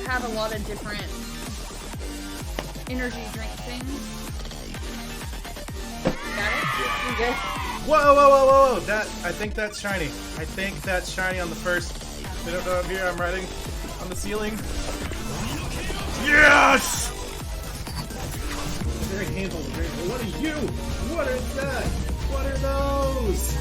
have a lot of different energy drink things. Got it? Yeah. You good? Whoa, whoa, whoa, whoa, whoa. That, I think that's shiny. I think that's shiny on the first. I don't know, I'm here, I'm riding on the ceiling. Yes! Very handle. What are you? What is that? What are those?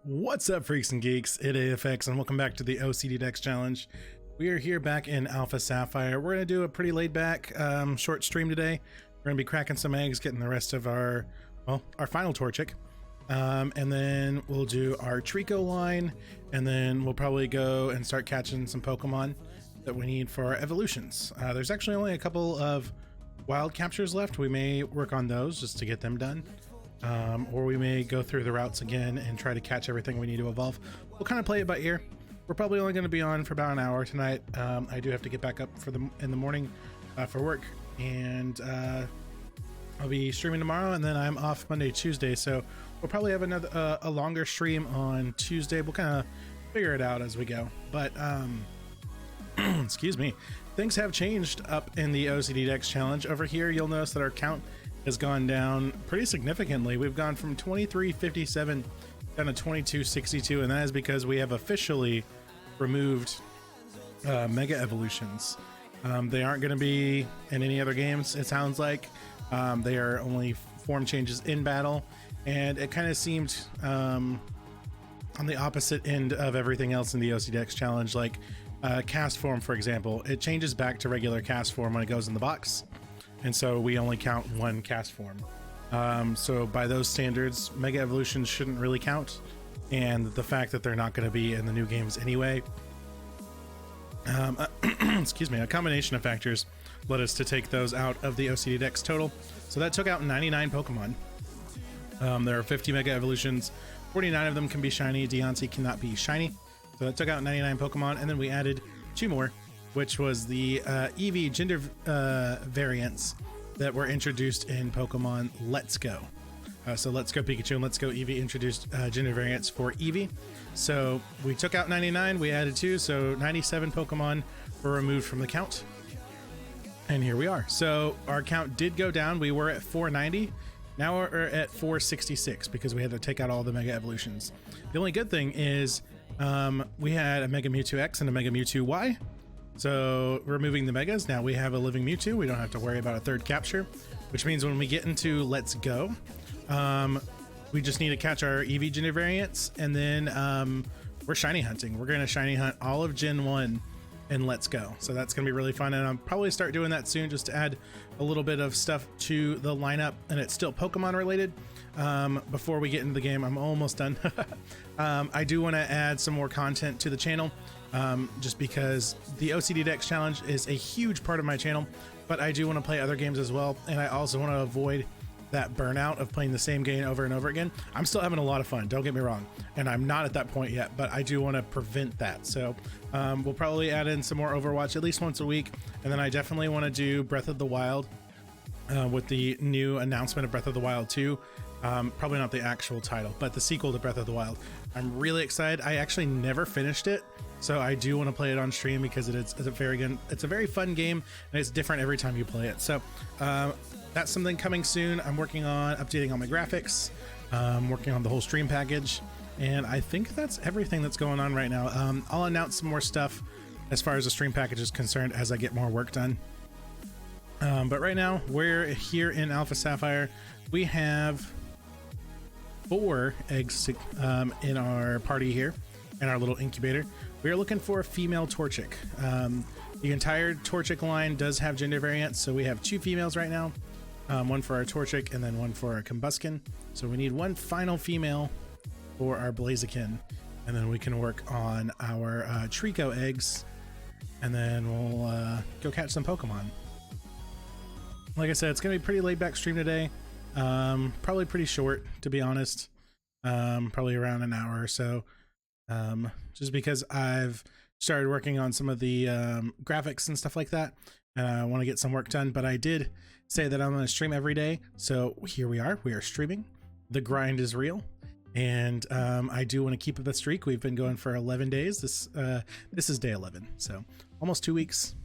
What's up, freaks and geeks? It Aedifex, and welcome back to the OCD Dex Challenge. We are here back in Alpha Sapphire. We're going to do a pretty laid back short stream today. We're going to be cracking some eggs, getting the rest of our final Torchic. And then we'll do our Trico line, and then we'll probably go and start catching some Pokemon that we need for our evolutions. There's actually only a couple of wild captures left. We may work on those just to get them done. Or we may go through the routes again and try to catch everything we need to evolve. We'll kind of play it by ear. We're probably only going to be on for about an hour tonight. I do have to get back up in the morning for work, and I'll be streaming tomorrow, and then I'm off Monday, Tuesday. So we'll probably have another a longer stream on Tuesday. We'll kind of figure it out as we go. But excuse me, things have changed up in the OCD Dex Challenge. Over here, you'll notice that our count has gone down pretty significantly. We've gone from 2357 down to 2262, and that is because we have officially removed mega evolutions. They aren't going to be in any other games, it sounds like. They are only form changes in battle, and it kind of seemed on the opposite end of everything else in the OCD Dex Challenge. Like cast form, for example, it changes back to regular cast form when it goes in the box. And so we only count one cast form. So by those standards, mega evolutions shouldn't really count. And the fact that they're not going to be in the new games anyway, excuse me, a combination of factors led us to take those out of the OCD Dex total. So that took out 99 Pokemon. There are 50 mega evolutions. 49 of them can be shiny. Deontay cannot be shiny. So that took out 99 Pokemon. And then we added 2 more, which was the Eevee gender variants that were introduced in Pokemon Let's Go. So Let's Go Pikachu and Let's Go Eevee introduced gender variants for Eevee. So we took out 99, we added 2, so 97 Pokemon were removed from the count. And here we are. So our count did go down. We were at 490. Now we're at 466 because we had to take out all the Mega Evolutions. The only good thing is we had a Mega Mewtwo X and a Mega Mewtwo Y. So removing the Megas, now we have a living Mewtwo. We don't have to worry about a third capture, which means when we get into Let's Go, we just need to catch our Eevee gender variants, and then we're shiny hunting. We're going to shiny hunt all of Gen 1 in Let's Go. So that's going to be really fun, and I'll probably start doing that soon just to add a little bit of stuff to the lineup, and it's still Pokemon related. Before we get into the game, I'm almost done. I do want to add some more content to the channel. Just because the OCD Dex Challenge is a huge part of my channel, but I do want to play other games as well, and I also want to avoid that burnout of playing the same game over and over again. I'm still having a lot of fun, don't get me wrong, and I'm not at that point yet, but I do want to prevent that. So we'll probably add in some more Overwatch at least once a week, and then I definitely want to do Breath of the Wild with the new announcement of Breath of the Wild 2. Probably not the actual title, but the sequel to Breath of the Wild. I'm really excited. I actually never finished it, so I do want to play it on stream because it's a very fun game, and it's different every time you play it. So that's something coming soon. I'm working on updating all my graphics, working on the whole stream package, And I think that's everything that's going on right now. I'll announce some more stuff as far as the stream package is concerned as I get more work done. But right now we're here in Alpha Sapphire. We have 4 eggs in our party here in our little incubator. We are looking for a female Torchic. The entire Torchic line does have gender variants, so we have 2 females right now, one for our Torchic and then one for our Combuskin. So we need one final female for our Blaziken, and then we can work on our Trico eggs, and then we'll go catch some Pokemon. Like I said, it's gonna be a pretty laid back stream today. Probably pretty short, to be honest. Probably around an hour or so. Just because I've started working on some of the graphics and stuff like that, and I want to get some work done. But I did say that I'm going to stream every day, so here we are. We are streaming. The grind is real, and I do want to keep up the streak. We've been going for 11 days. This is day 11, so almost 2 weeks.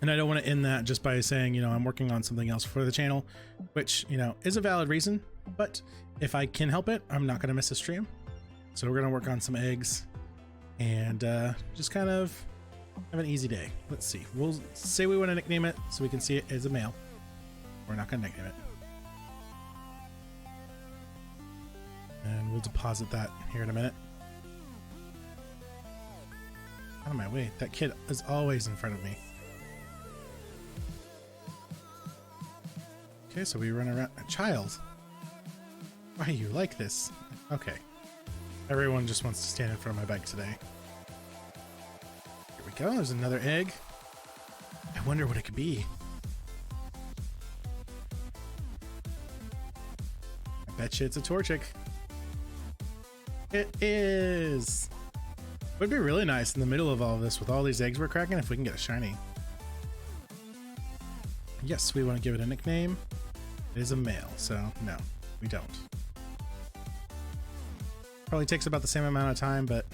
And I don't want to end that just by saying, you know, I'm working on something else for the channel, which, you know, is a valid reason. But if I can help it, I'm not going to miss a stream. So we're going to work on some eggs and just kind of have an easy day. Let's see. We'll say we want to nickname it so we can see it as a male. We're not going to nickname it. And we'll deposit that here in a minute. Out of my way. That kid is always in front of me. Okay, so we run around. A child. Why are you like this? Okay. Everyone just wants to stand in front of my bike today. Here we go. There's another egg. I wonder what it could be. I bet you it's a Torchic. It is. It would be really nice in the middle of all of this with all these eggs we're cracking if we can get a shiny. Yes, we want to give it a nickname. It is a male, so no, we don't. Probably takes about the same amount of time, but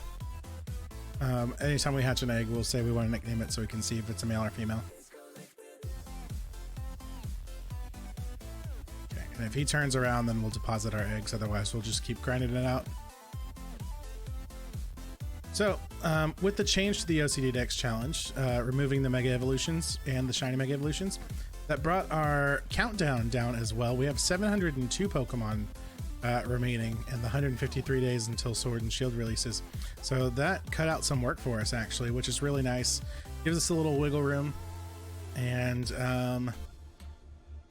anytime we hatch an egg, we'll say we want to nickname it so we can see if it's a male or female. Okay, and if he turns around, then we'll deposit our eggs. Otherwise, we'll just keep grinding it out. So, with the change to the OCD Dex challenge, removing the Mega Evolutions and the Shiny Mega Evolutions, that brought our countdown down as well. We have 702 Pokemon remaining and the 153 days until Sword and Shield releases. So that cut out some work for us, actually, which is really nice. Gives us a little wiggle room. And let's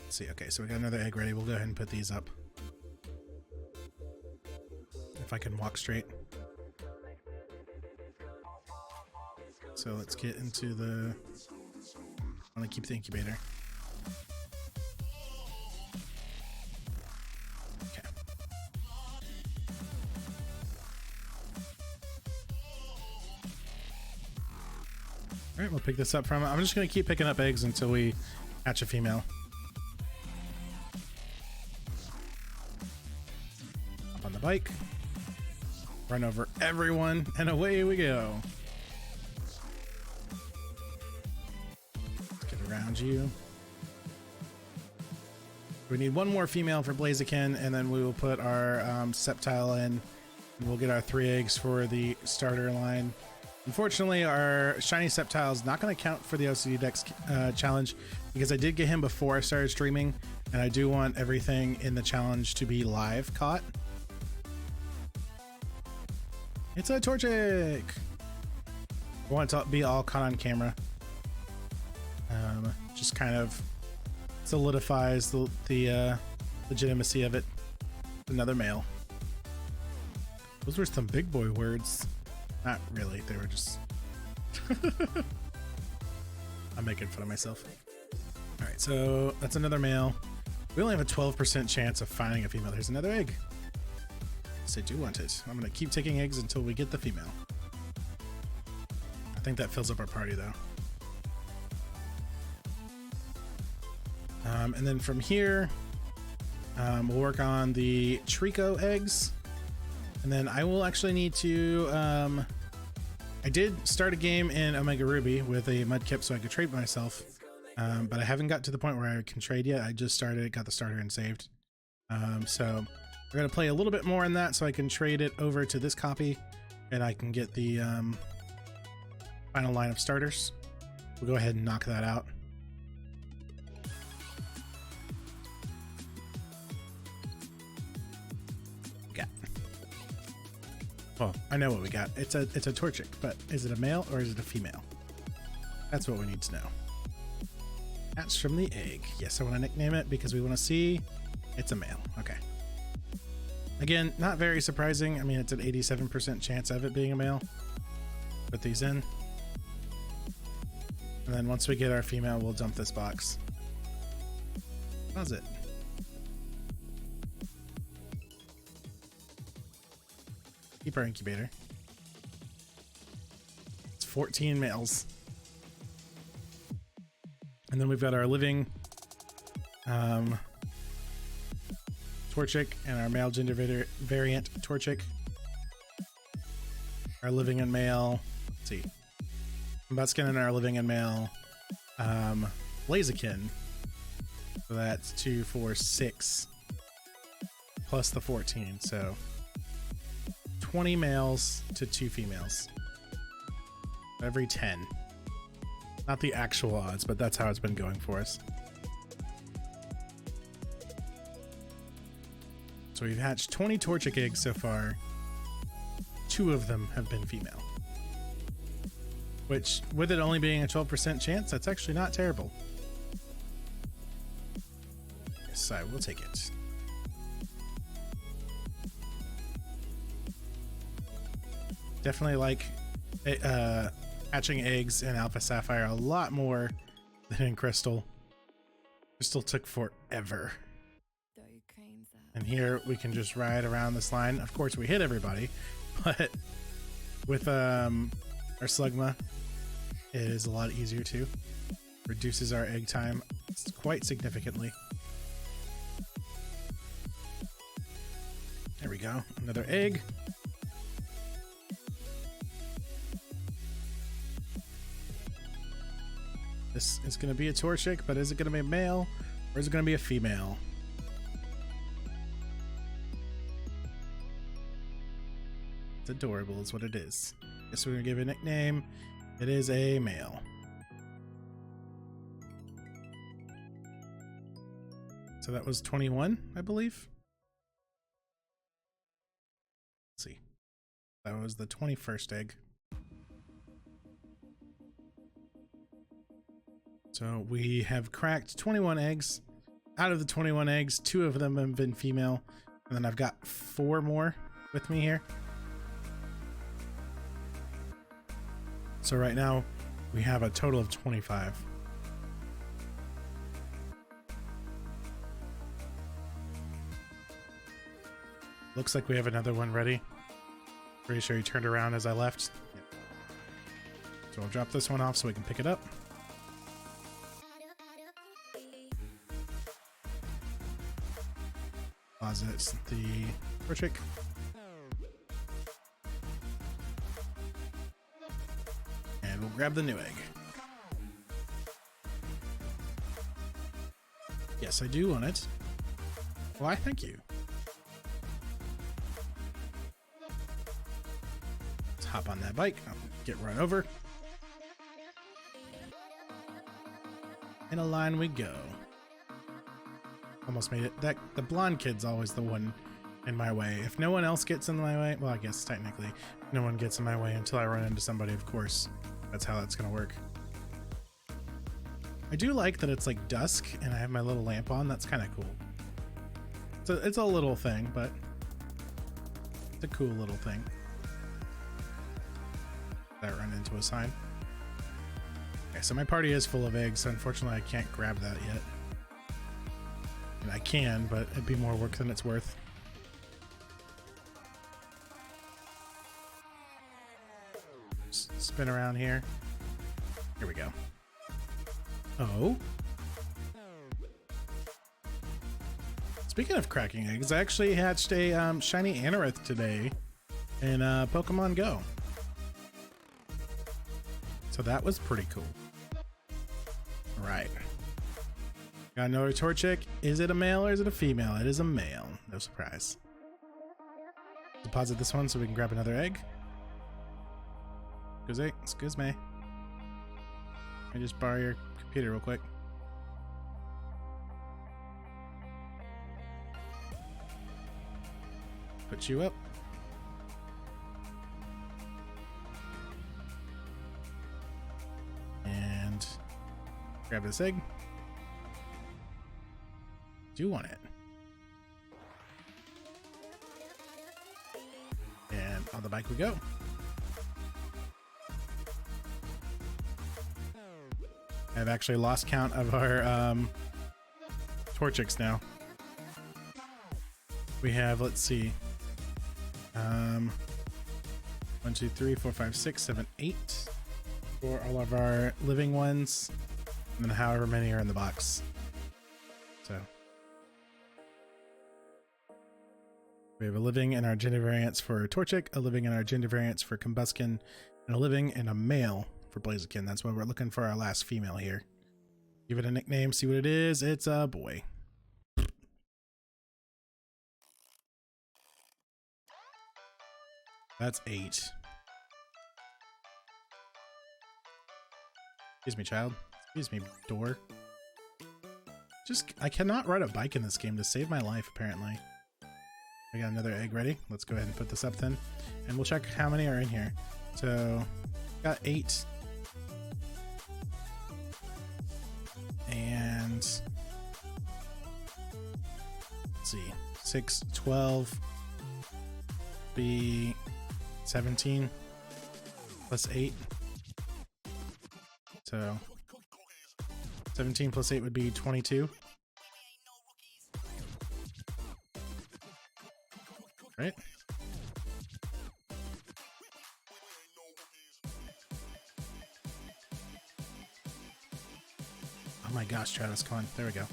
see. Okay, so we got another egg ready. We'll go ahead and put these up. If I can walk straight. So let's get into the... I want to keep the incubator. Okay. All right, we'll pick this up from... I'm just going to keep picking up eggs until we hatch a female. Up on the bike. Run over everyone, and away we go. Around you. We need one more female for Blaziken, and then we will put our Sceptile in, and we'll get our 3 eggs for the starter line. Unfortunately, our shiny Sceptile is not going to count for the OCD Dex challenge because I did get him before I started streaming, and I do want everything in the challenge to be live caught. It's a Torchic! I want it to be all caught on camera. Just kind of solidifies the legitimacy of it. Another male. Those were some big boy words. Not really, they were just... I'm making fun of myself. Alright, so that's another male. We only have a 12% chance of finding a female. There's another egg. So I do want it. I'm going to keep taking eggs until we get the female. I think that fills up our party though. And then from here, we'll work on the Trico eggs. And then I will actually need to... I did start a game in Omega Ruby with a Mudkip so I could trade myself. But I haven't got to the point where I can trade yet. I just started, got the starter and saved. So We're going to play a little bit more in that so I can trade it over to this copy and I can get the final line of starters. We'll go ahead and knock that out. Got. Well, I know what we got. It's a Torchic, but is it a male or is it a female? That's what we need to know. Hatched from the egg. Yes, I want to nickname it because we want to see it's a male. Okay. Again, not very surprising. I mean, it's an 87% chance of it being a male. Put these in. And then once we get our female, we'll dump this box. How's it? Keep our incubator. It's 14 males. And then we've got our living Torchic and our male gender variant Torchic. Our living and male, let's see, Buckskin and our living and male Blaziken. So that's 2, 4, 6 plus the 14. So 20 males to 2 females. Every 10. Not the actual odds, but that's how it's been going for us. So we've hatched 20 Torchic eggs so far. 2 of them have been female. Which, with it only being a 12% chance, that's actually not terrible. Yes, I will take it. Definitely like hatching eggs in Alpha Sapphire a lot more than in Crystal. Crystal took forever. And here we can just ride around this line. Of course, we hit everybody, but with our Slugma, it is a lot easier too. Reduces our egg time quite significantly. There we go. Another egg. This is going to be a Torchic, but is it going to be a male or is it going to be a female? It's adorable is what it is. Guess we're going to give it a nickname. It is a male. So that was 21, I believe. Let's see. That was the 21st egg. So we have cracked 21 eggs. Out of the 21 eggs, 2 of them have been female. And then I've got 4 more with me here. So right now we have a total of 25. Looks like we have another one ready. Pretty sure he turned around as I left. Yep. So I'll drop this one off so we can pick it up. Deposit the Torchic. And we'll grab the new egg. Yes, I do want it. Why, thank you. Let's hop on that bike. I'll get run over. In a line we go. Almost made it. The blonde kid's always the one in my way. If no one else gets in my way, well, I guess technically no one gets in my way until I run into somebody, of course. That's how that's gonna work. I do like that it's like dusk and I have my little lamp on. That's kind of cool. So it's a little thing, but it's a cool little thing. Did I run into a sign? Okay, so my party is full of eggs. So unfortunately, I can't grab that yet. And I can, but it'd be more work than it's worth. Just spin around here. Here we go. Oh. Speaking of cracking eggs, I actually hatched a shiny Anorith today in Pokemon Go. So that was pretty cool. All right. Got another Torchic. Is it a male or is it a female? It is a male. No surprise. deposit this one so we can grab another egg. Excuse me. Let me just borrow your computer real quick. Put you up. And grab this egg. Do want it. And on the bike we go. I've actually lost count of our Torchics now. We have, let's see, 1, 2, 3, 4, 5, 6, 7, 8 for all of our living ones, and then however many are in the box. So we have a living in our gender variants for Torchic, a living in our gender variants for Combuskin, and a living in a male for Blaziken. That's why we're looking for our last female here. Give it a nickname, see what it is. It's a boy. That's 8. Excuse me, child. Excuse me, door. I cannot ride a bike in this game to save my life, apparently. I got another egg ready. Let's go ahead and put this up then. And we'll check how many are in here. So, got 8. And let's see, 6, 12, be 17 plus 8. So 17 plus 8 would be 22. Right? Oh my gosh, Travis, come on. There we go.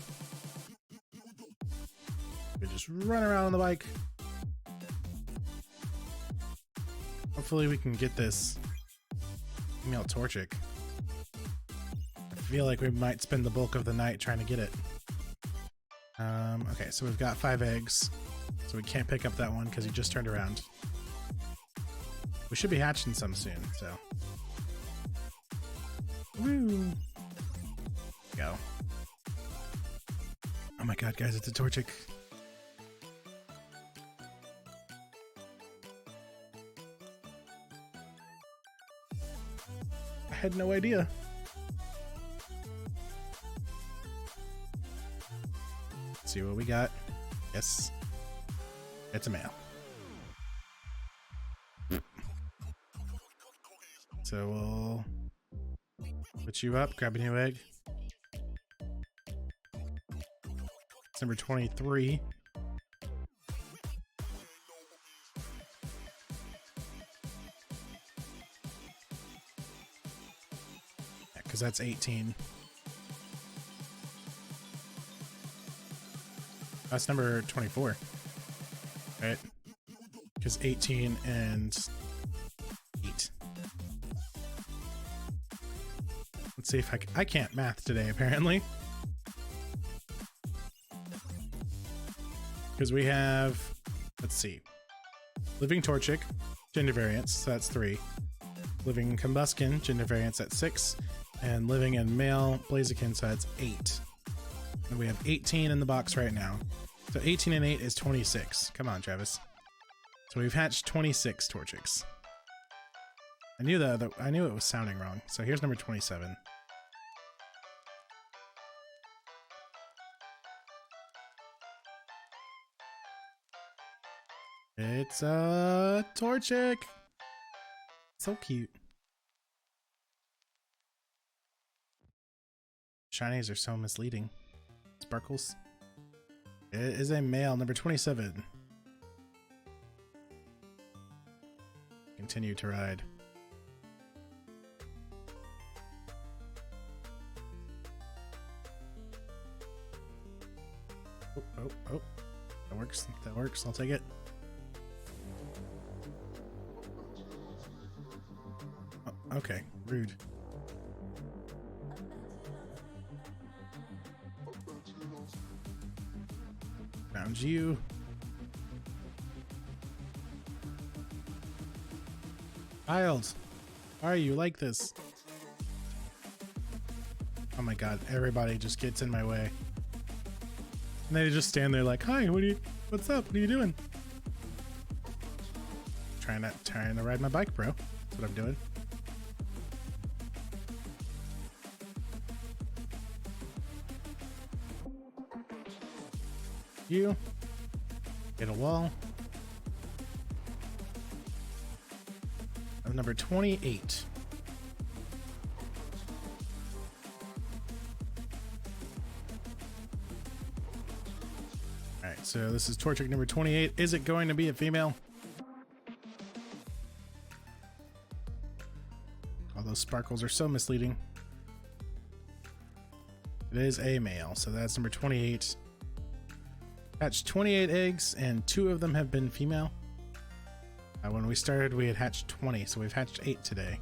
We just run around on the bike. Hopefully we can get this female Torchic. I feel like we might spend the bulk of the night trying to get it. Okay, so we've got 5 eggs. So we can't pick up that one because he just turned around. We should be hatching some soon, so. Woo! Go. Oh my god, guys, it's a Torchic. I had no idea. Let's see what we got. Yes. It's a male. So we'll put you up, grab a new egg. It's number 23. Yeah, because that's 18. That's number 24. Right? Because 18 and 8. Let's see if I can't math today, apparently. Because we have, let's see, living Torchic, gender variants, so that's 3. Living Combuskin, gender variants, at 6. And living in male Blaziken, so that's 8. And we have 18 in the box right now. So 18 and 8 is 26. Come on, Travis. So we've hatched 26 Torchics. I knew it was sounding wrong. So here's number 27. It's a Torchic. So cute. Shinies are so misleading. Sparkles. It is a male, number 27. Continue to ride. Oh. That works. That works. I'll take it. Oh, okay. Rude. Found you. Child, why are you like this? Oh my god, everybody just gets in my way. And they just stand there like, hi, what's up? What are you doing? Trying to ride my bike, bro. That's what I'm doing. You get a wall. Number 28. All right, so this is torch trick number 28. Is it going to be a female? All those sparkles are so misleading. It is a male, so that's number 28. Hatched 28 eggs, and 2 of them have been female. When we started, we had hatched 20, so we've hatched 8 today.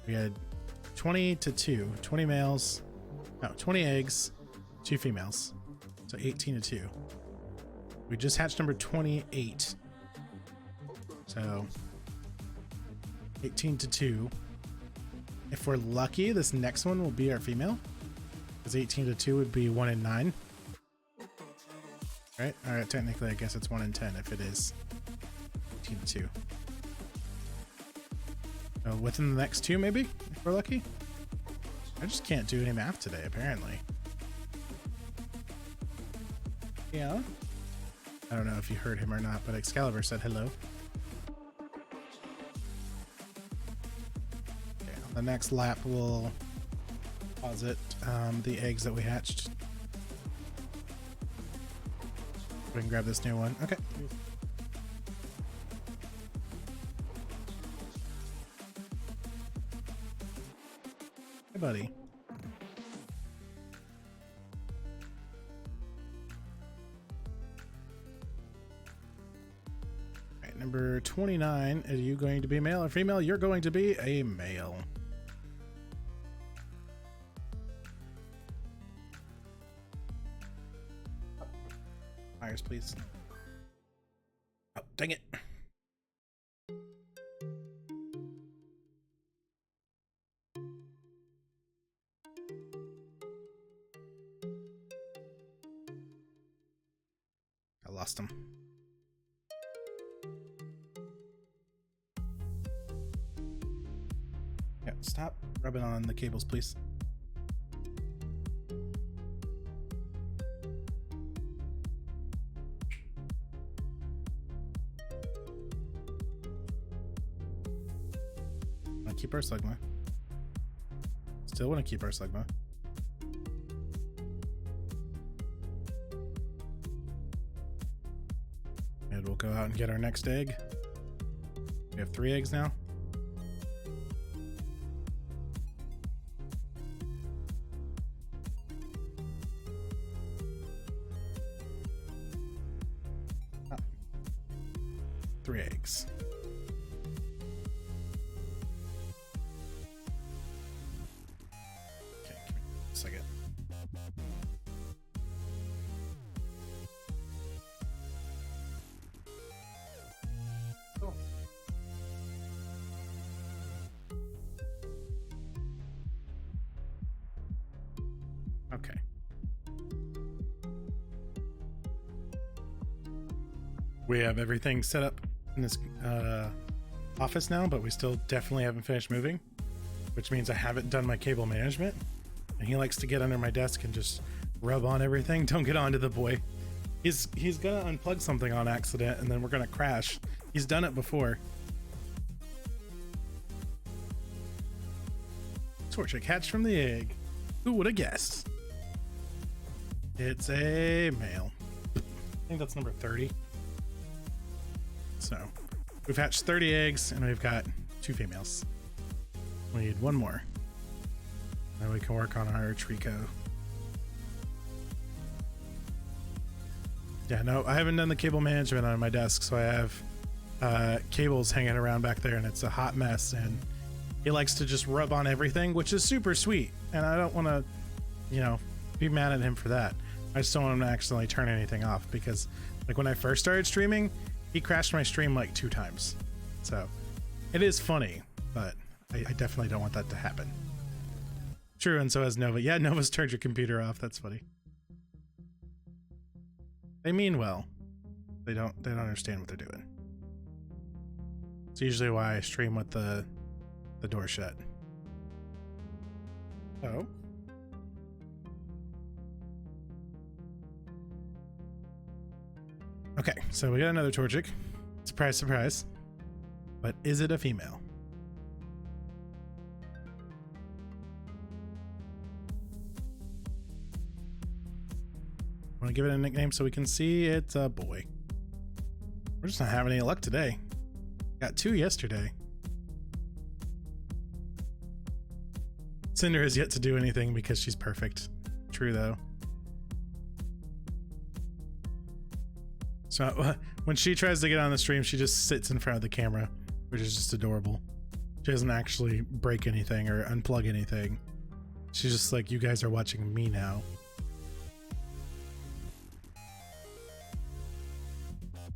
We had 20 to 2, 20 males, no, 20 eggs, 2 females, so 18 to 2. We just hatched number 28, so 18 to 2. If we're lucky, this next one will be our female, because 18 to 2 would be 1 in 9. Right? All right, technically, I guess it's 1 in 10 if it is 18 to 2. Within the next 2, maybe, if we're lucky. I just can't do any math today, apparently. Yeah. I don't know if you heard him or not, but Excalibur said hello. Okay, on the next lap, we'll deposit the eggs that we hatched. We can grab this new one. Okay. Hey, buddy. All right, number 29. Are you going to be male or female? You're going to be a male. Fires, please. Oh, dang it. I lost him. Yeah, stop rubbing on the cables, please. Keep our Slugma. Still want to keep our Slugma. And we'll go out and get our next egg. We have 3 eggs now. Oh. 3 eggs. Second. Cool. Okay. We have everything set up in this office now, but we still definitely haven't finished moving, which means I haven't done my cable management. And he likes to get under my desk and just rub on everything. Don't get onto the boy. He's gonna unplug something on accident and then we're gonna crash. He's done it before. Torchic hatched from the egg. Who would have guessed? It's a male. I think that's number 30. So we've hatched 30 eggs and we've got 2 females. We need 1 more. Then we can work on our Trico. Yeah, no, I haven't done the cable management on my desk, so I have cables hanging around back there, and it's a hot mess, and he likes to just rub on everything, which is super sweet, and I don't want to, you know, be mad at him for that. I just don't want him to accidentally turn anything off, because like when I first started streaming, he crashed my stream like 2 times. So It is funny, but I definitely don't want that to happen. True, and so has Nova. Yeah, Nova's turned your computer off. That's funny. They mean well. They don't understand what they're doing. It's usually why I stream with the door shut. Oh. Okay, so we got another Torchic. Surprise, surprise. But is it a female? Want to give it a nickname so we can see it's a boy. We're just not having any luck today. Got 2 yesterday. Cinder has yet to do anything because she's perfect. True though. So when she tries to get on the stream, she just sits in front of the camera, which is just adorable. She doesn't actually break anything or unplug anything. She's just like, you guys are watching me now.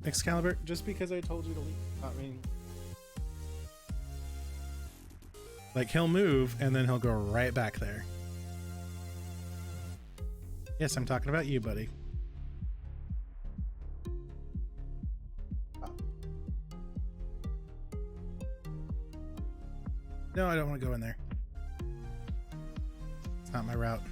Excalibur, just because I told you to leave, I mean, like he'll move and then he'll go right back there. Yes, I'm talking about you, buddy. No, I don't want to go in there. It's not my route.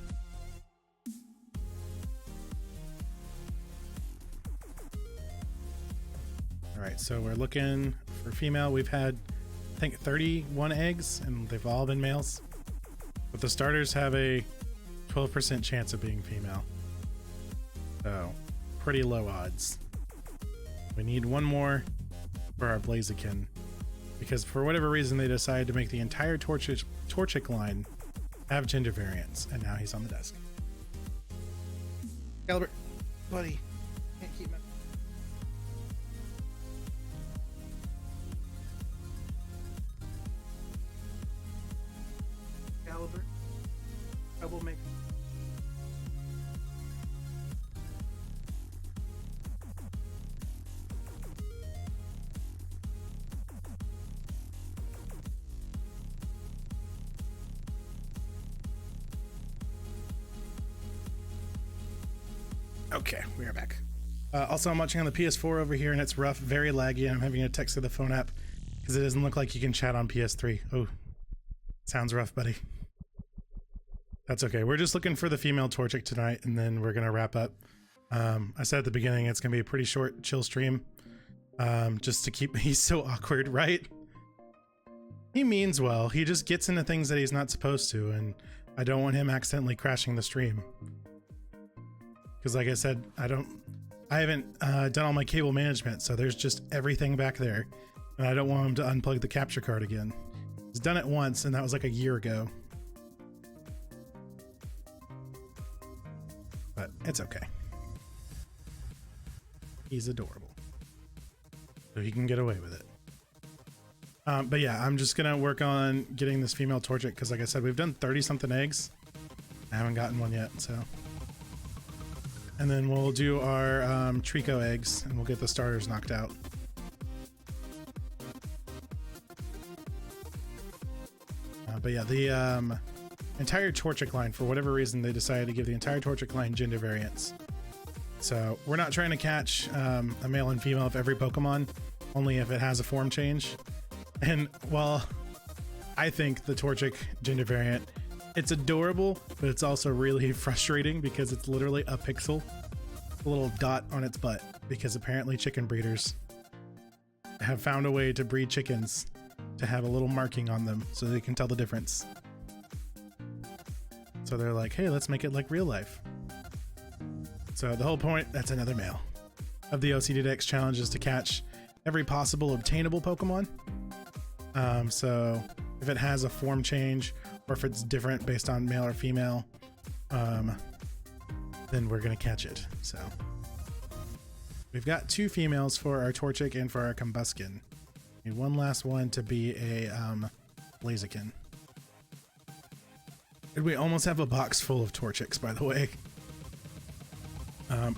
All right, so we're looking for female. We've had, I think, 31 eggs, and they've all been males. But the starters have a 12% chance of being female. So, pretty low odds. We need one more for our Blaziken, because for whatever reason they decided to make the entire Torchic line have gender variants, and now he's on the desk. Calibur, buddy, can't keep him. Calibur, I will make. Okay, we are back. Also, I'm watching on the PS4 over here, and it's rough, very laggy, and I'm having to text to the phone app because it doesn't look like you can chat on PS3. Oh, sounds rough, buddy. That's okay. We're just looking for the female Torchic tonight, and then we're going to wrap up. I said at the beginning it's going to be a pretty short, chill stream. Just to keep... He's so awkward, right? He means well. He just gets into things that he's not supposed to, and I don't want him accidentally crashing the stream. Because like I said, I haven't done all my cable management, so there's just everything back there. And I don't want him to unplug the capture card again. He's done it once, and that was like a year ago. But it's okay. He's adorable. So he can get away with it. But yeah, I'm just gonna work on getting this female Torchic, because like I said, we've done 30-something eggs. I haven't gotten one yet, so... And then we'll do our Trico eggs, and we'll get the starters knocked out. But yeah, the entire Torchic line, for whatever reason, they decided to give the entire Torchic line gender variants. So we're not trying to catch a male and female of every Pokemon, only if it has a form change. And while I think the Torchic gender variant, it's adorable, but it's also really frustrating because it's literally a pixel, a little dot on its butt, because apparently chicken breeders have found a way to breed chickens to have a little marking on them so they can tell the difference. So they're like, hey, let's make it like real life. So the whole point, that's another male, of the OCD Dex challenge is to catch every possible obtainable Pokemon. So if it has a form change, or if it's different based on male or female, then we're gonna catch it. So we've got 2 females for our Torchic and for our Combuskin. Need one last one to be a Blaziken. We almost have a box full of Torchics, by the way.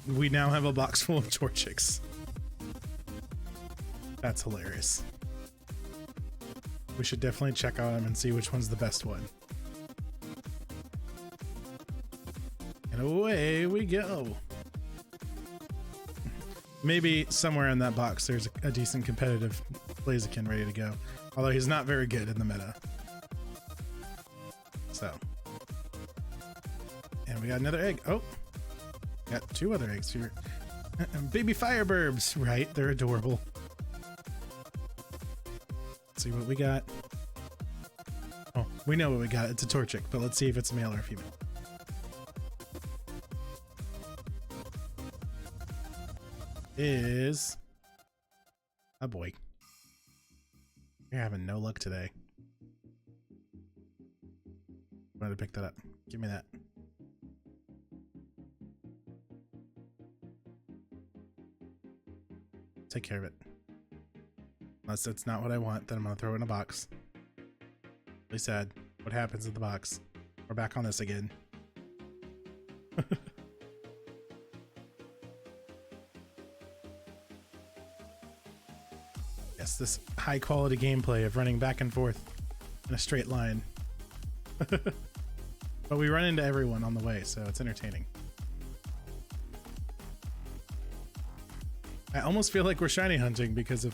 We now have a box full of Torchics. That's hilarious. we should definitely check on them and see which one's the best one. And away we go. Maybe somewhere in that box there's a decent competitive Blaziken ready to go. Although he's not very good in the meta. So. And we got another egg. Oh. Got 2 other eggs here. Baby Fireburbs. Right, they're adorable. Let's see what we got. Oh, we know what we got. It's a Torchic, but let's see if it's male or female. Is a boy. You're having no luck today. I'm going to pick that up. Give me that. Take care of it. Unless it's not what I want, then I'm going to throw it in a box. Really sad. What happens in the box? We're back on this again. Yes, this high quality gameplay of running back and forth in a straight line. But we run into everyone on the way, so it's entertaining. I almost feel like we're shiny hunting because of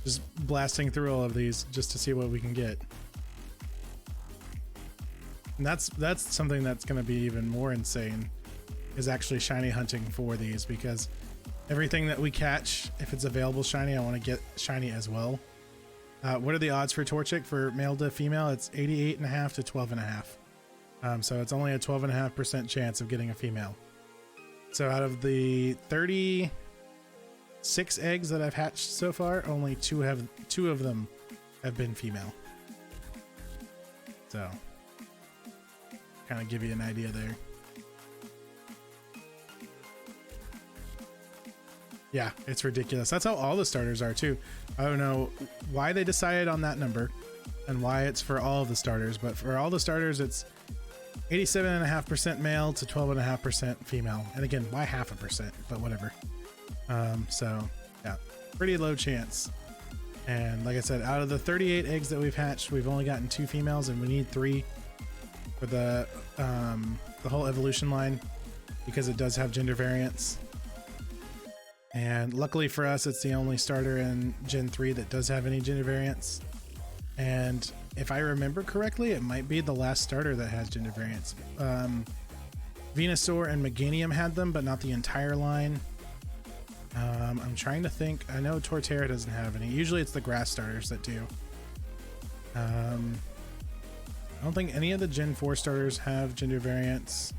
just blasting through all of these just to see what we can get. And that's something that's going to be even more insane, is actually shiny hunting for these, because everything that we catch, if it's available shiny, I want to get shiny as well. What are the odds for Torchic for male to female? It's 88.5 to 12.5. So it's only a 12.5% chance of getting a female. So out of the 36 eggs that I've hatched so far, only two of them have been female. So kind of give you an idea there. Yeah, it's ridiculous. That's how all the starters are too. I don't know why they decided on that number and why it's for all of the starters, but for all the starters it's 87.5% male to 12.5% female. And again, why 0.5%? But whatever. So yeah, pretty low chance. And like I said, out of the 38 eggs that we've hatched, we've only gotten 2 females, and we need 3 for the whole evolution line, because it does have gender variance. And luckily for us, it's the only starter in Gen 3 that does have any gender variance. And if I remember correctly, it might be the last starter that has gender variance. Venusaur and Meganium had them, but not the entire line. I'm trying to think. I know Torterra doesn't have any. Usually it's the grass starters that do. I don't think any of the Gen 4 starters have gender variance.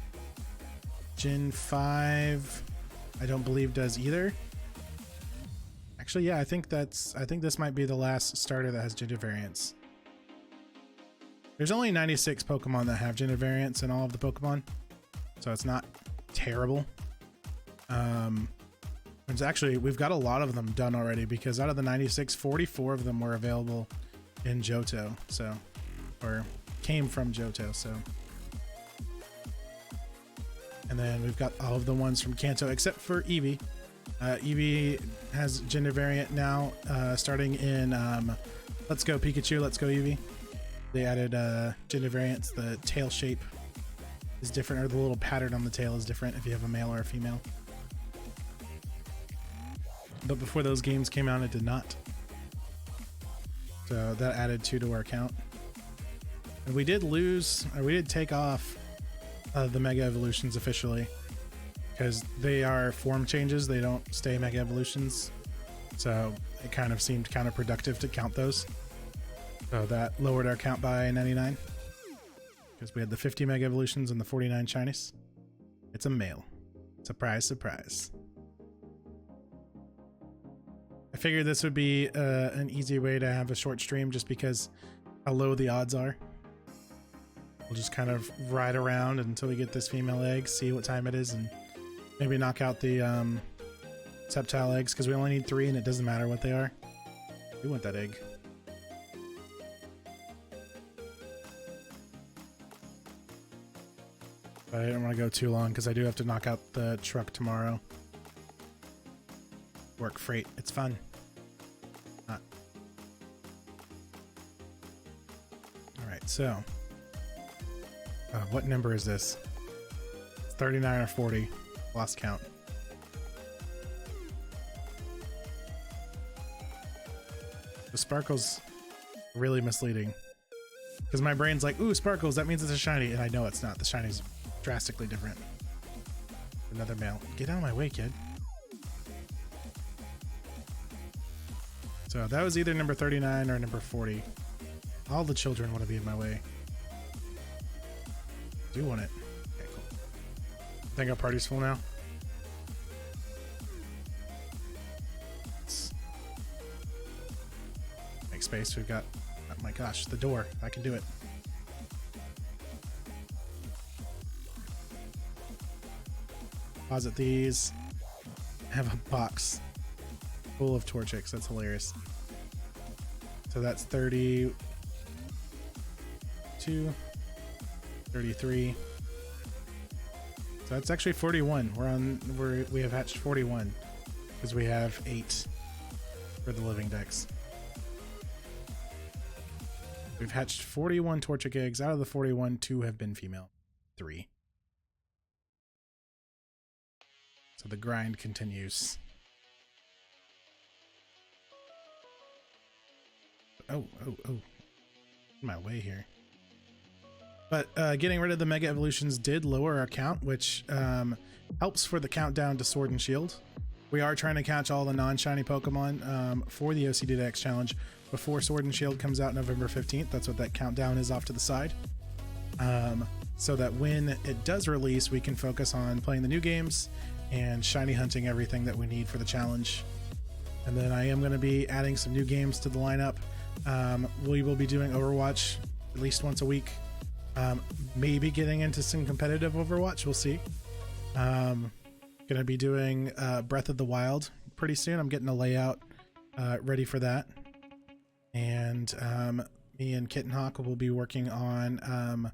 Gen 5... I don't believe does either. Actually, yeah, I think this might be the last starter that has gender variance. There's only 96 Pokemon that have gender variance in all of the Pokemon, so it's not terrible. It's actually, we've got a lot of them done already, because out of the 96, 44 of them were available in Johto, so, or came from Johto, so. And then we've got all of the ones from Kanto, except for Eevee. Eevee has gender variant now, starting in Let's Go Pikachu, Let's Go Eevee. They added gender variants. The tail shape is different, or the little pattern on the tail is different if you have a male or a female. But before those games came out, it did not. So that added 2 to our count. And we did lose, or we did take off the Mega Evolutions officially, because they are form changes. They don't stay Mega Evolutions. So it kind of seemed counterproductive to count those. So that lowered our count by 99, because we had the 50 Mega Evolutions and the 49 Shinies. It's a male. Surprise, surprise. I figured this would be an easy way to have a short stream, just because how low the odds are. We'll just kind of ride around until we get this female egg, see what time it is, and maybe knock out the Sceptile eggs, because we only need 3 and it doesn't matter what they are. We want that egg. But I don't want to go too long, because I do have to knock out the truck tomorrow. Work freight. It's fun. Not. So, what number is this? It's 39 or 40. Lost count. The sparkle's really misleading. Because my brain's like, ooh, sparkles, that means it's a shiny. And I know it's not. The shiny's drastically different. Another male. Get out of my way, kid. So that was either number 39 or number 40. All the children want to be in my way. Do want it. Okay, cool. I think our party's full now. Let's make space. We've got, oh my gosh, the door. I can do it. Deposit these. I have a box full of Torchics. That's hilarious. So that's 32, 33. So that's actually 41. We have hatched 41 because we have 8 for the living decks. We've hatched 41 Torchic eggs. Out of the 41, 2 have been female. 3. So the grind continues. Oh. In my way here. But getting rid of the Mega Evolutions did lower our count, which helps for the countdown to Sword and Shield. We are trying to catch all the non-shiny Pokemon for the OCD Dex Challenge before Sword and Shield comes out November 15th. That's what that countdown is off to the side. So that when it does release, we can focus on playing the new games and shiny hunting everything that we need for the challenge. And then I am going to be adding some new games to the lineup. We will be doing Overwatch at least once a week. Maybe getting into some competitive Overwatch. We'll see. Gonna be doing Breath of the Wild pretty soon. I'm getting a layout ready for that. And me and Kitten Hawk will be working on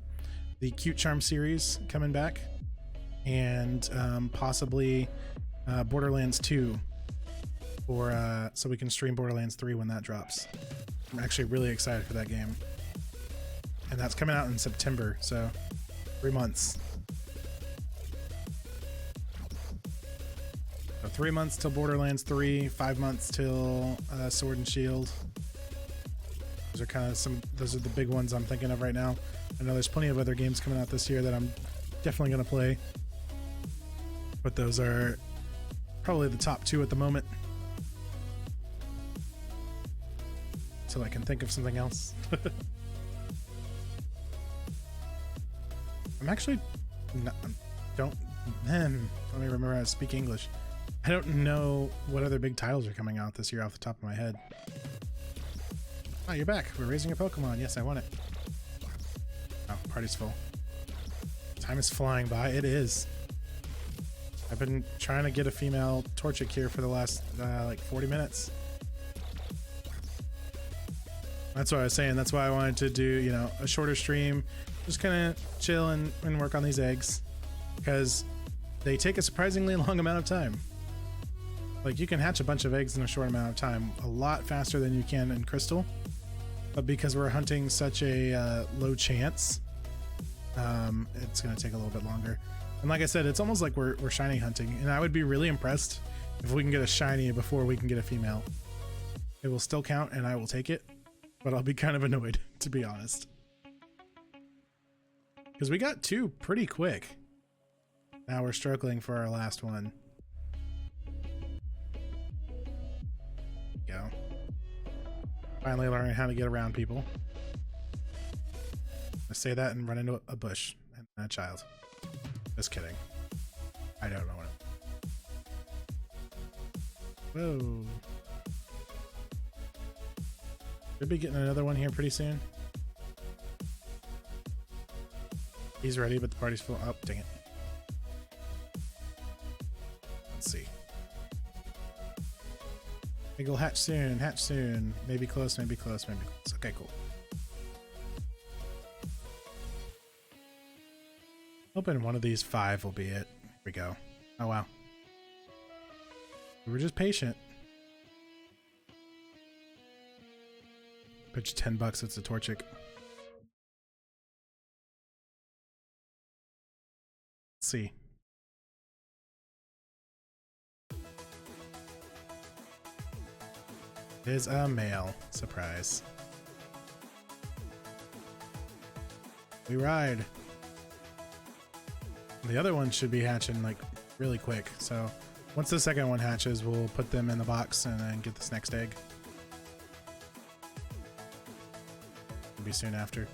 the Cute Charm series coming back. And possibly Borderlands 2. Or so we can stream Borderlands 3 when that drops. I'm actually really excited for that game. And that's coming out in September, so 3 months. So 3 months till Borderlands 3, 5 months till Sword and Shield. Those are kind of those are the big ones I'm thinking of right now. I know there's plenty of other games coming out this year that I'm definitely going to play. But those are probably the top 2 at the moment. Till I can think of something else. I'm actually let me remember how to speak English. I don't know what other big titles are coming out this year off the top of my head. Oh, you're back. We're raising your Pokemon. Yes, I want it. Oh, party's full. Time is flying by. It is. I've been trying to get a female Torchic here for the last like 40 minutes. That's what I was saying. That's why I wanted to do, you know, a shorter stream. Just kind of chill and work on these eggs. Because they take a surprisingly long amount of time. Like, you can hatch a bunch of eggs in a short amount of time. A lot faster than you can in Crystal. But because we're hunting such a low chance, it's going to take a little bit longer. And like I said, it's almost like we're shiny hunting. And I would be really impressed if we can get a shiny before we can get a female. It will still count and I will take it. But I'll be kind of annoyed, to be honest. Because we got 2 pretty quick. Now we're struggling for our last one. Go. Finally learning how to get around people. I say that and run into a bush and a child. Just kidding. I don't know what. Whoa. Should be getting another one here pretty soon. He's ready, but the party's full. Oh, dang it. Let's see. Maybe we'll hatch soon, hatch soon. Maybe close, maybe close, maybe close. Okay, cool. Hoping one of these 5 will be it. Here we go. Oh, wow. We were just patient. Pitch $10, it's a Torchic. Let's see. It is a male. Surprise. We ride. The other one should be hatching like really quick. So once the second one hatches, we'll put them in the box and then get this next egg. It'll be soon after.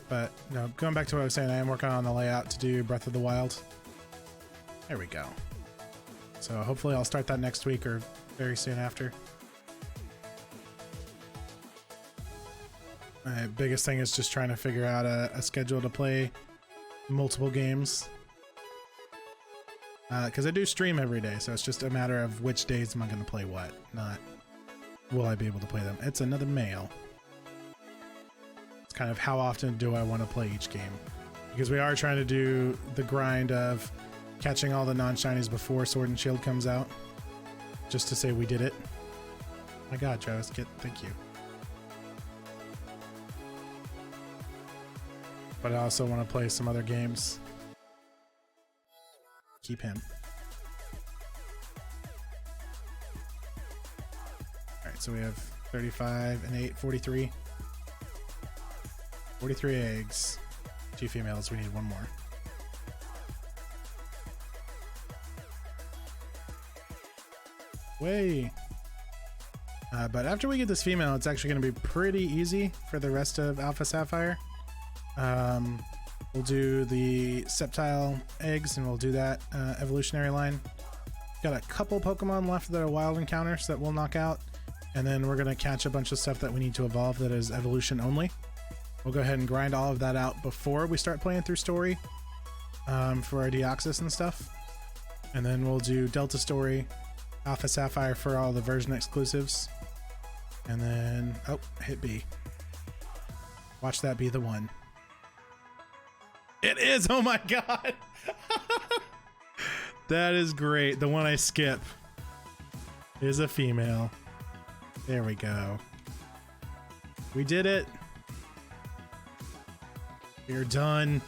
But no, going back to what I was saying, I am working on the layout to do Breath of the Wild. There we go. So hopefully I'll start that next week or very soon after. My biggest thing is just trying to figure out a schedule to play multiple games. Because I do stream every day, so it's just a matter of which days am I going to play what, not will I be able to play them. It's another male. It's kind of how often do I want to play each game. Because we are trying to do the grind of catching all the non-shinies before Sword and Shield comes out. Just to say we did it. Oh my god, Travis, thank you. But I also want to play some other games. Keep him. Alright, so we have 35 and 8, 43. 43 eggs. 2 females, we need one more. Way. But after we get this female, it's actually going to be pretty easy for the rest of Alpha Sapphire. We'll do the Sceptile eggs and we'll do that evolutionary line. Got a couple Pokemon left that are wild encounters that we'll knock out, and then we're going to catch a bunch of stuff that we need to evolve that is evolution only. We'll go ahead and grind all of that out before we start playing through story for our Deoxys and stuff. And then we'll do Delta Story, Alpha Sapphire for all the version exclusives. And then, oh, hit B. Watch that be the one. It is! Oh my god! That is great. The one I skip is a female. There we go. We did it. We're done.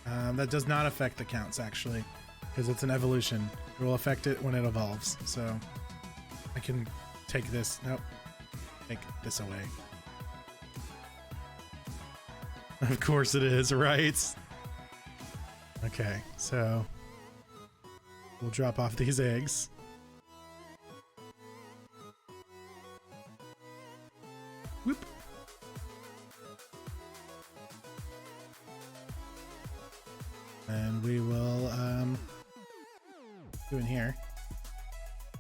That does not affect the counts, actually, because it's an evolution. It will affect it when it evolves. So I can take this. Nope. Take this away. Of course it is, right? Okay, so we'll drop off these eggs. Whoop. And we will do in here.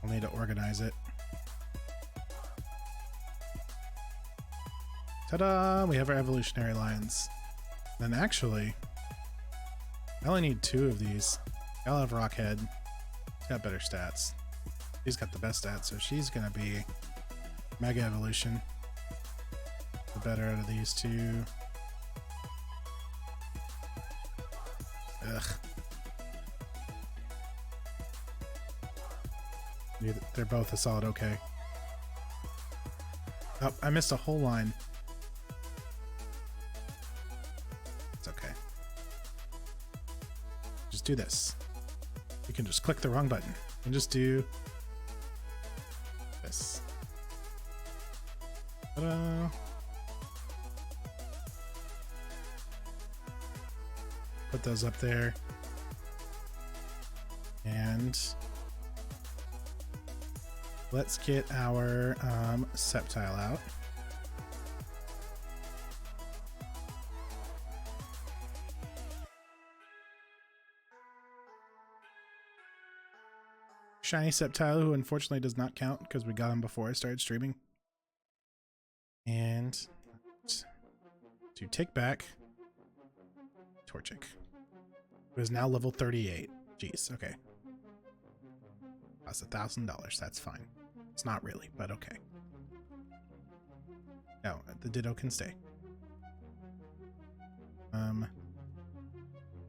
I'll need to organize it. Ta-da! We have our evolutionary lines. Then actually, I only need 2 of these. I'll have Rockhead. She's got better stats. She's got the best stats, so she's gonna be Mega Evolution. The better out of these 2. Ugh. They're both a solid okay. Oh, I missed a whole line. Do this. You can just click the wrong button and just do this. Ta-da. Put those up there. And let's get our Sceptile out. Shiny Sceptile, who unfortunately does not count because we got him before I started streaming. And to take back Torchic, who is now level 38. Jeez, okay. That's $1,000. That's fine. It's not really, but okay. No, the Ditto can stay.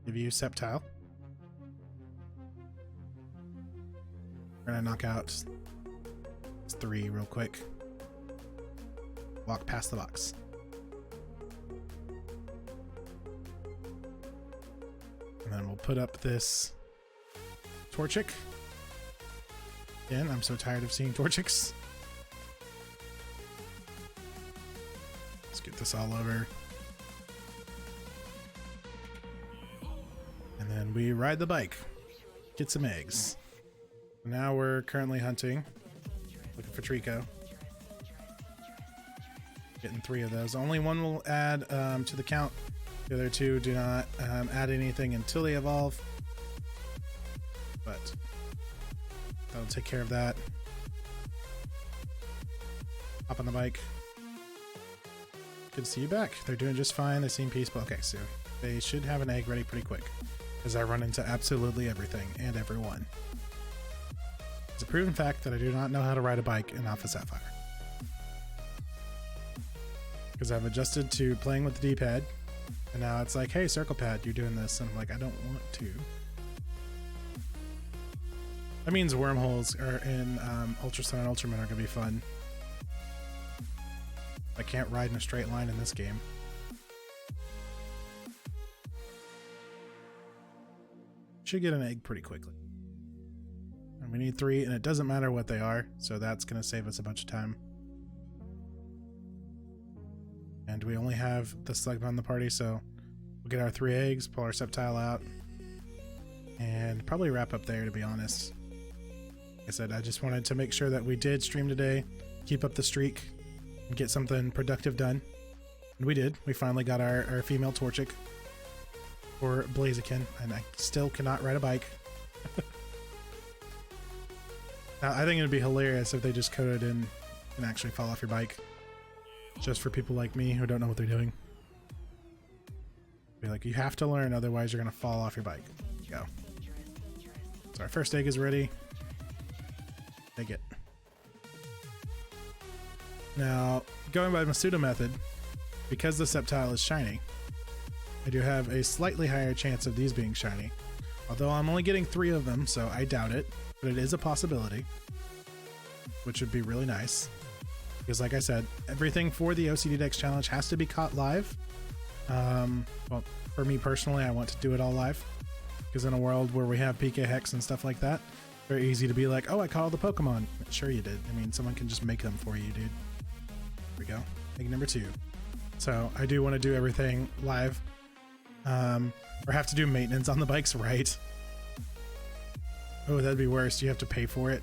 Give you Sceptile. We're gonna knock out 3 real quick. Walk past the box. And then we'll put up this Torchic. Again, I'm so tired of seeing Torchics. Let's get this all over. And then we ride the bike. Get some eggs. Now we're currently hunting. Looking for Trico. Getting 3 of those. Only one will add to the count. The other 2 do not add anything until they evolve. But that'll take care of that. Hop on the bike. Good to see you back. They're doing just fine. They seem peaceful. Okay, so they should have an egg ready pretty quick, because I run into absolutely everything and everyone. It's a proven fact that I do not know how to ride a bike in Alpha Sapphire, because I've adjusted to playing with the D-pad, and now it's like, hey, circle pad, you're doing this, and I'm like, I don't want to. That means wormholes are in Ultra Sun and Ultraman are gonna be fun. I can't ride in a straight line in this game. Should get an egg pretty quickly. And we need 3, and it doesn't matter what they are, so that's going to save us a bunch of time. And we only have the Slugma on the party, so we'll get our 3 eggs, pull our Sceptile out, and probably wrap up there, to be honest. Like I said, I just wanted to make sure that we did stream today, keep up the streak, and get something productive done. And we did. We finally got our female Torchic. Or Blaziken, and I still cannot ride a bike. Now, I think it'd be hilarious if they just coded in and actually fall off your bike. Just for people like me who don't know what they're doing. Be like, you have to learn, otherwise you're gonna fall off your bike. Go. So our first egg is ready. Take it. Now, going by Masuda method, because the Sceptile is shiny, I do have a slightly higher chance of these being shiny. Although I'm only getting 3 of them, so I doubt it. But it is a possibility. Which would be really nice. Because like I said, everything for the OCD Dex challenge has to be caught live. Well, for me personally, I want to do it all live. Because in a world where we have PK Hex and stuff like that, very easy to be like, oh, I caught all the Pokemon. Sure you did. I mean, someone can just make them for you, dude. There we go. Egg number 2. So I do want to do everything live. Or have to do maintenance on the bikes, right? Oh, that'd be worse. You have to pay for it.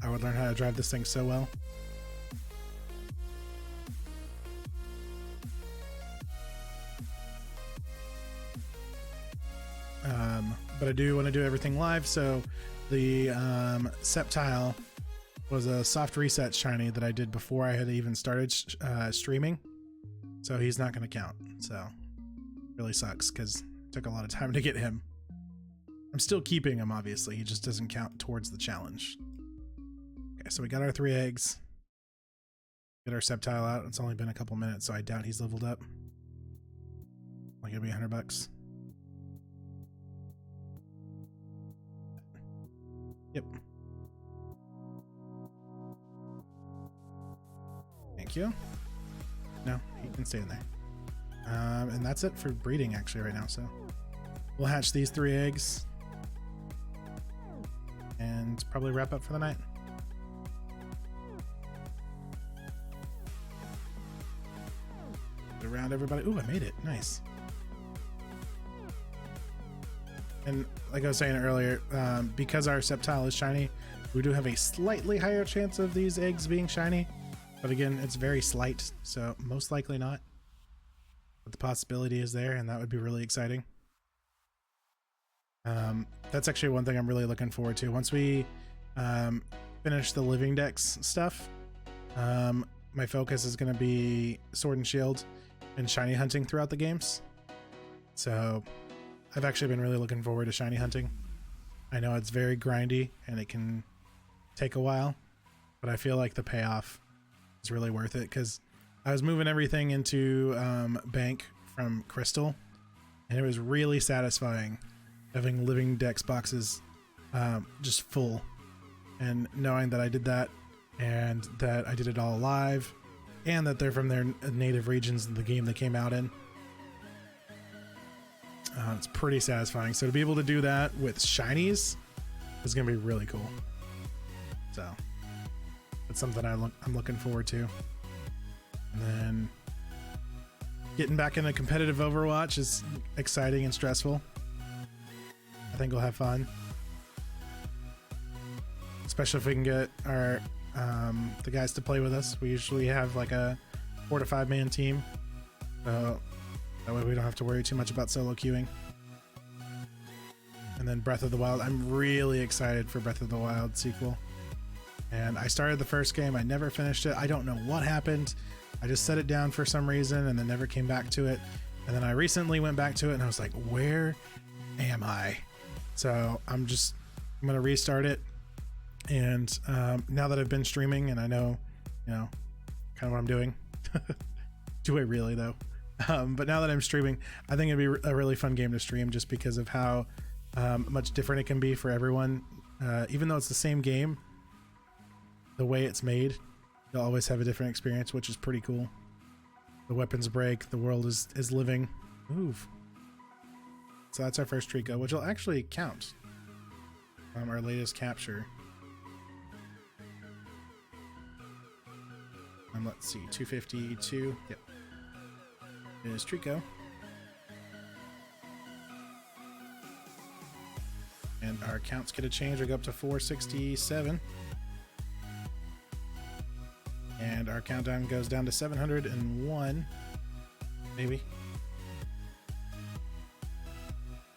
I would learn how to drive this thing so well. But I do want to do everything live, so the Sceptile was a soft reset shiny that I did before I had even started streaming, so he's not going to count. So really sucks because it took a lot of time to get him. I'm still keeping him, obviously. He just doesn't count towards the challenge. Okay, so we got our 3 eggs. Get our Sceptile out. It's only been a couple minutes, so I doubt he's leveled up. Like it'll be $100. Yep. Thank you. No, he can stay in there. And that's it for breeding actually right now, so we'll hatch these 3 eggs and probably wrap up for the night. Get around everybody. Ooh, I made it. Nice. And like I was saying earlier, because our Sceptile is shiny, we do have a slightly higher chance of these eggs being shiny. But again, it's very slight, so most likely not. But the possibility is there, and that would be really exciting. That's actually one thing I'm really looking forward to. Once we finish the Living Dex stuff, my focus is going to be Sword and Shield and shiny hunting throughout the games. So I've actually been really looking forward to shiny hunting. I know it's very grindy, and it can take a while, but I feel like the payoff is really worth it, because I was moving everything into bank from Crystal, and it was really satisfying having Living Dex boxes just full, and knowing that I did that, and that I did it all live, and that they're from their native regions in the game they came out in. It's pretty satisfying. So to be able to do that with shinies is going to be really cool. So that's something I'm looking forward to. And then getting back into competitive Overwatch is exciting and stressful. I think we'll have fun, especially if we can get our the guys to play with us. We usually have like a 4 to 5 man team, so that way we don't have to worry too much about solo queuing. And then Breath of the Wild, I'm really excited for Breath of the Wild sequel. And I started the first game, I never finished it. I don't know what happened. I just set it down for some reason and then never came back to it. And then I recently went back to it and I was like, where am I? So I'm gonna restart it. And now that I've been streaming and I know, kind of what I'm doing. Do I really though? But now that I'm streaming, I think it'd be a really fun game to stream just because of how much different it can be for everyone. Even though it's the same game, the way it's made, you'll always have a different experience, which is pretty cool. The weapons break, the world is living. Move. So that's our first Trico, which will actually count. Our latest capture. Let's see, 252. Yep. It is Trico. And our counts get a change. We go up to 467. And our countdown goes down to 701. Maybe.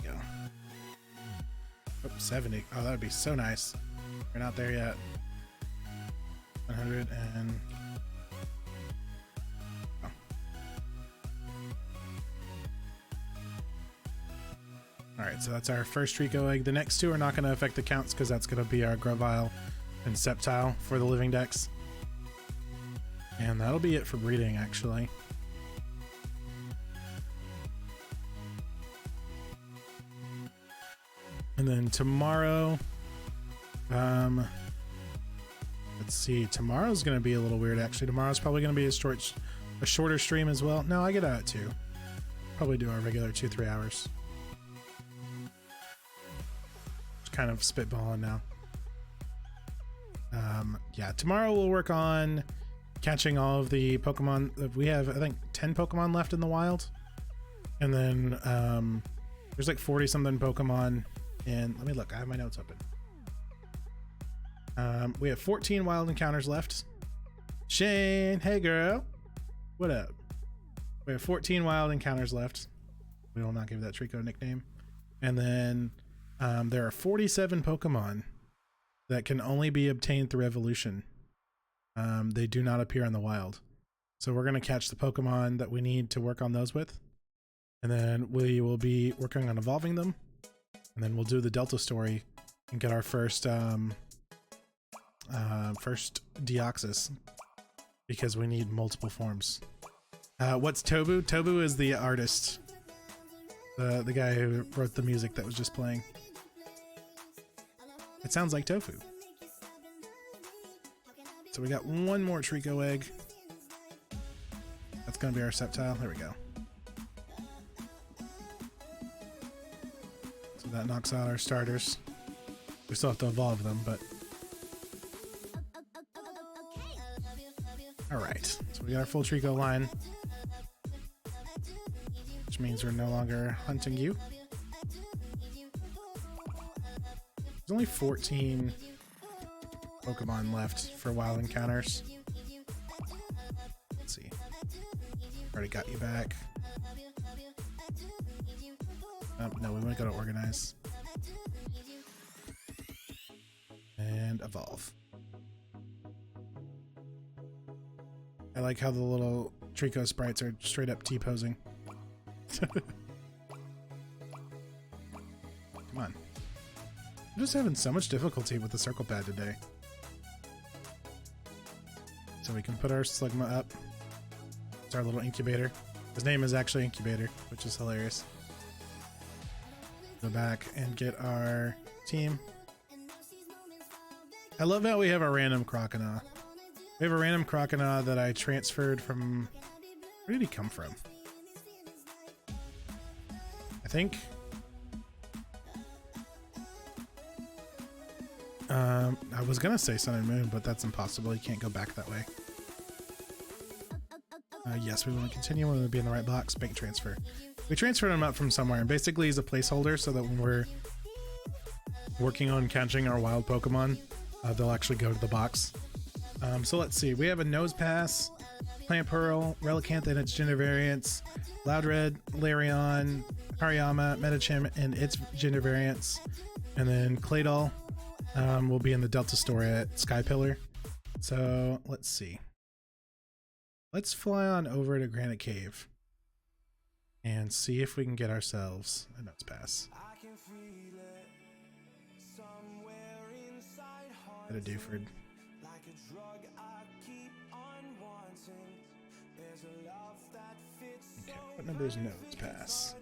Go. Oh, 70. Oh, that would be so nice. We're not there yet. 100 and... Oh. Alright, so that's our first Trico egg. The next two are not going to affect the counts because that's going to be our Grovyle and Sceptile for the living decks. And that'll be it for breeding, actually. And then tomorrow, let's see, tomorrow's going to be a little weird, actually. Tomorrow's probably going to be a shorter stream as well. No, I get out at 2. Probably do our regular 2-3 hours. Just kind of spitballing now. Yeah, tomorrow we'll work on catching all of the Pokemon. We have, I think, 10 Pokemon left in the wild. And then there's like 40 something Pokemon. And let me look, I have my notes open. We have 14 wild encounters left. Shane, hey girl, what up? We have 14 wild encounters left. We will not give that Trico a nickname. And then there are 47 Pokemon that can only be obtained through evolution. They do not appear in the wild. So we're going to catch the Pokemon that we need to work on those with. And then we will be working on evolving them. And then we'll do the Delta story and get our first Deoxys, because we need multiple forms. What's Tobu? Tobu is the artist. The guy who wrote the music that was just playing. It sounds like tofu. So we got one more Trico egg. That's going to be our Sceptile. There we go. So that knocks out our starters. We still have to evolve them, but... Alright, so we got our full Trico line. Which means we're no longer hunting you. There's only 14 Pokemon left for wild encounters. Let's see. Already got you back. No, we want to go to organize. And evolve. I like how the little Trico sprites are straight up T-posing. Come on. I'm just having so much difficulty with the circle pad today. So we can put our Slugma up. It's our little incubator. His name is actually Incubator, which is hilarious. Go back and get our team. I love how we have a random Croconaw. We have a random Croconaw that I transferred from... Where did he come from? I think I was gonna say sun and moon, but that's impossible. You can't go back that way. Yes, we want to continue. We want to be in the right box. Bank transfer. We transferred them up from somewhere, and basically he's a placeholder so that when we're working on catching our wild Pokemon, they'll actually go to the box. So let's see. We have a Nose Pass, Plant Pearl, Relicanth and its gender variants, Loudred, Larion, Hariyama, Metachim and its gender variants, and then Claydol will be in the Delta store at Sky Pillar. So let's see. Let's fly on over to Granite Cave and see if we can get ourselves a Nose Pass. At a Dewford. Okay, what number is Nose Pass?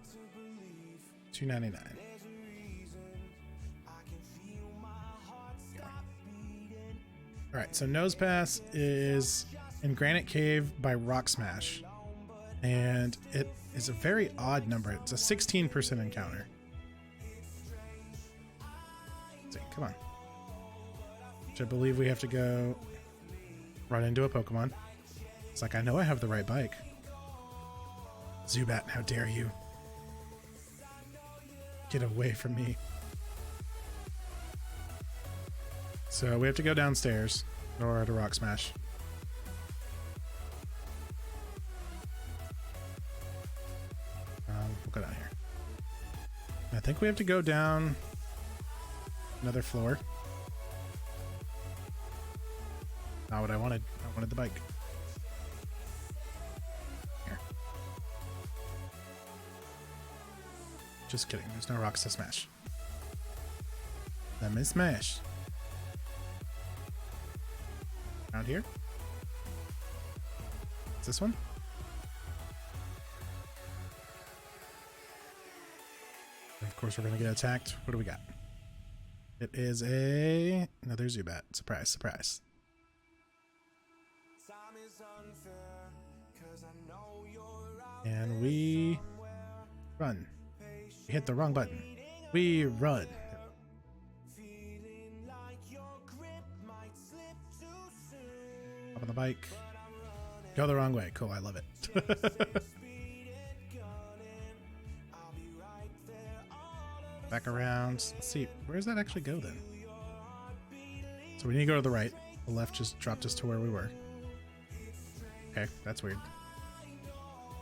299. Alright, so Nose Pass is in Granite Cave by Rock Smash. And it is a very odd number. It's a 16% encounter. Let's see, come on. Which I believe we have to go run into a Pokemon. It's like, I know I have the right bike. Zubat, how dare you? Get away from me. So we have to go downstairs in order to Rock Smash. We'll go down here. I think we have to go down another floor. Not what I wanted. I wanted the bike. Here. Just kidding. There's no rocks to smash. Let me smash. Around here? Is this one? And of course, we're going to get attacked. What do we got? It is another Zubat. Surprise, surprise. And we run. We hit the wrong button. We run. Up on the bike. Go the wrong way. Cool, I love it. Back around. Let's see. Where does that actually go then? So we need to go to the right. The left just dropped us to where we were. Okay, that's weird.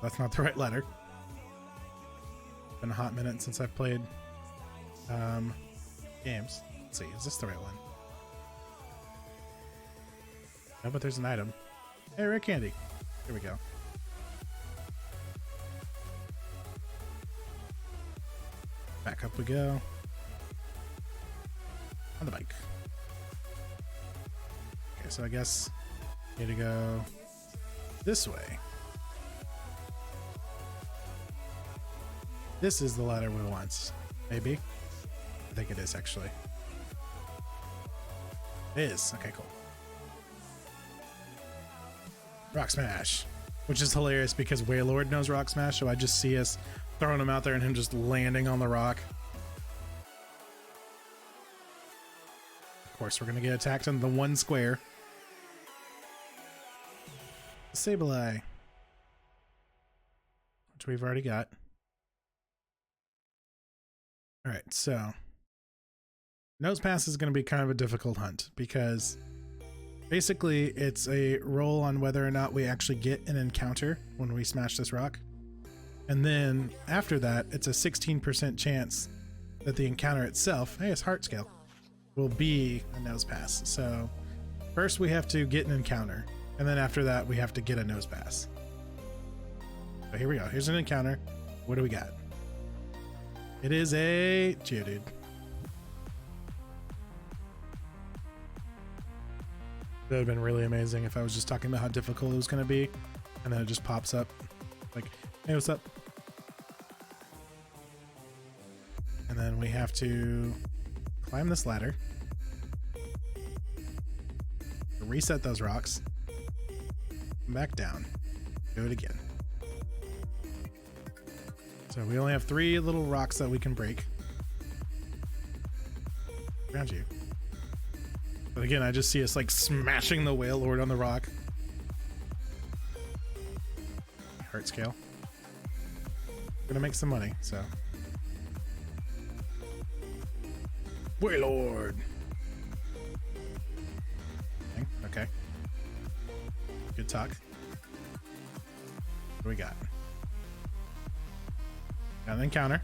That's not the right ladder. Been a hot minute since I've played games. Let's see, is this the right one? No, but there's an item. Hey, rare candy. Here we go. Back up we go. On the bike. Okay, so I guess I need to go this way. This is the ladder we want. Maybe? I think it is, actually. It is. Okay, cool. Rock Smash. Which is hilarious because Wailord knows Rock Smash, so I just see us throwing him out there and him just landing on the rock. Of course, we're going to get attacked on the one square. Sableye. Which we've already got. Alright, so Nose Pass is going to be kind of a difficult hunt because basically it's a roll on whether or not we actually get an encounter when we smash this rock. And then after that, it's a 16% chance that the encounter itself, hey, it's heart scale, will be a Nose Pass. So first we have to get an encounter, and then after that we have to get a Nose Pass. So here we go. Here's an encounter. What do we got? It is a Geodude. That would have been really amazing if I was just talking about how difficult it was going to be, and then it just pops up like, hey, what's up? And then we have to climb this ladder, reset those rocks, come back down, do it again. So we only have 3 little rocks that we can break. Around you. But again, I just see us like smashing the whale lord on the rock. Heart scale. Gonna make some money, so. Whale lord. Okay. Good talk. What do we got? Got an encounter,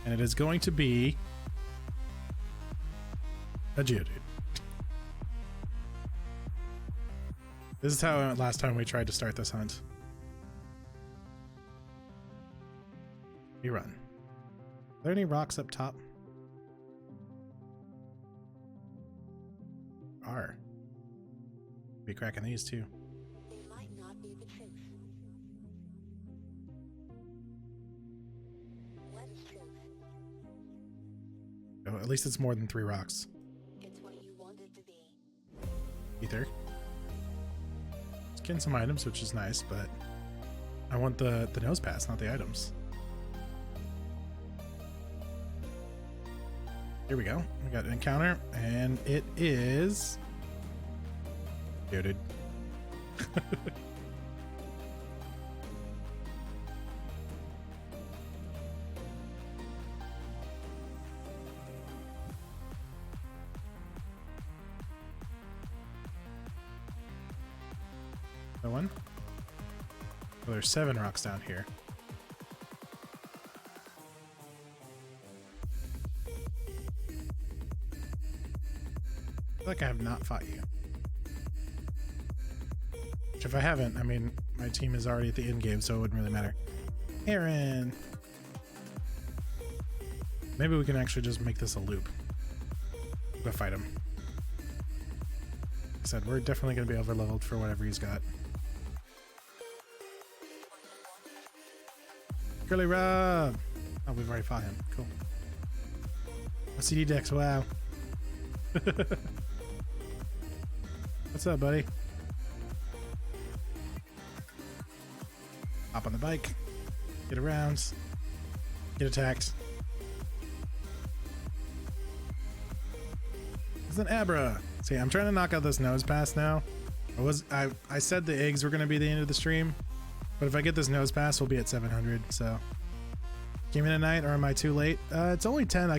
and it is going to be a Geodude. This is how last time we tried to start this hunt. We run. Are there any rocks up top? Are. Be cracking these too. It might not be the truth. What is truth? Oh, at least it's more than 3 rocks. It's what you want it to be. Ether. It's getting some items, which is nice, but I want the nose pass, not the items. Here we go. We got an encounter, and it is Geodude. No one? Well, there's 7 rocks down here. I feel like I have not fought you. Which if I haven't, I mean, my team is already at the end game, so it wouldn't really matter. Aaron! Maybe we can actually just make this a loop. Go fight him. Like I said, we're definitely going to be over leveled for whatever he's got. Curly Rob! Oh, we've already fought him. Cool. CD Dex, wow. What's up, buddy? Hop on the bike. Get around. Get attacked. It's an Abra. See, I'm trying to knock out this nose pass now. I said the eggs were going to be the end of the stream, but if I get this nose pass, we'll be at 700. So, game in a night, or am I too late? It's only 10.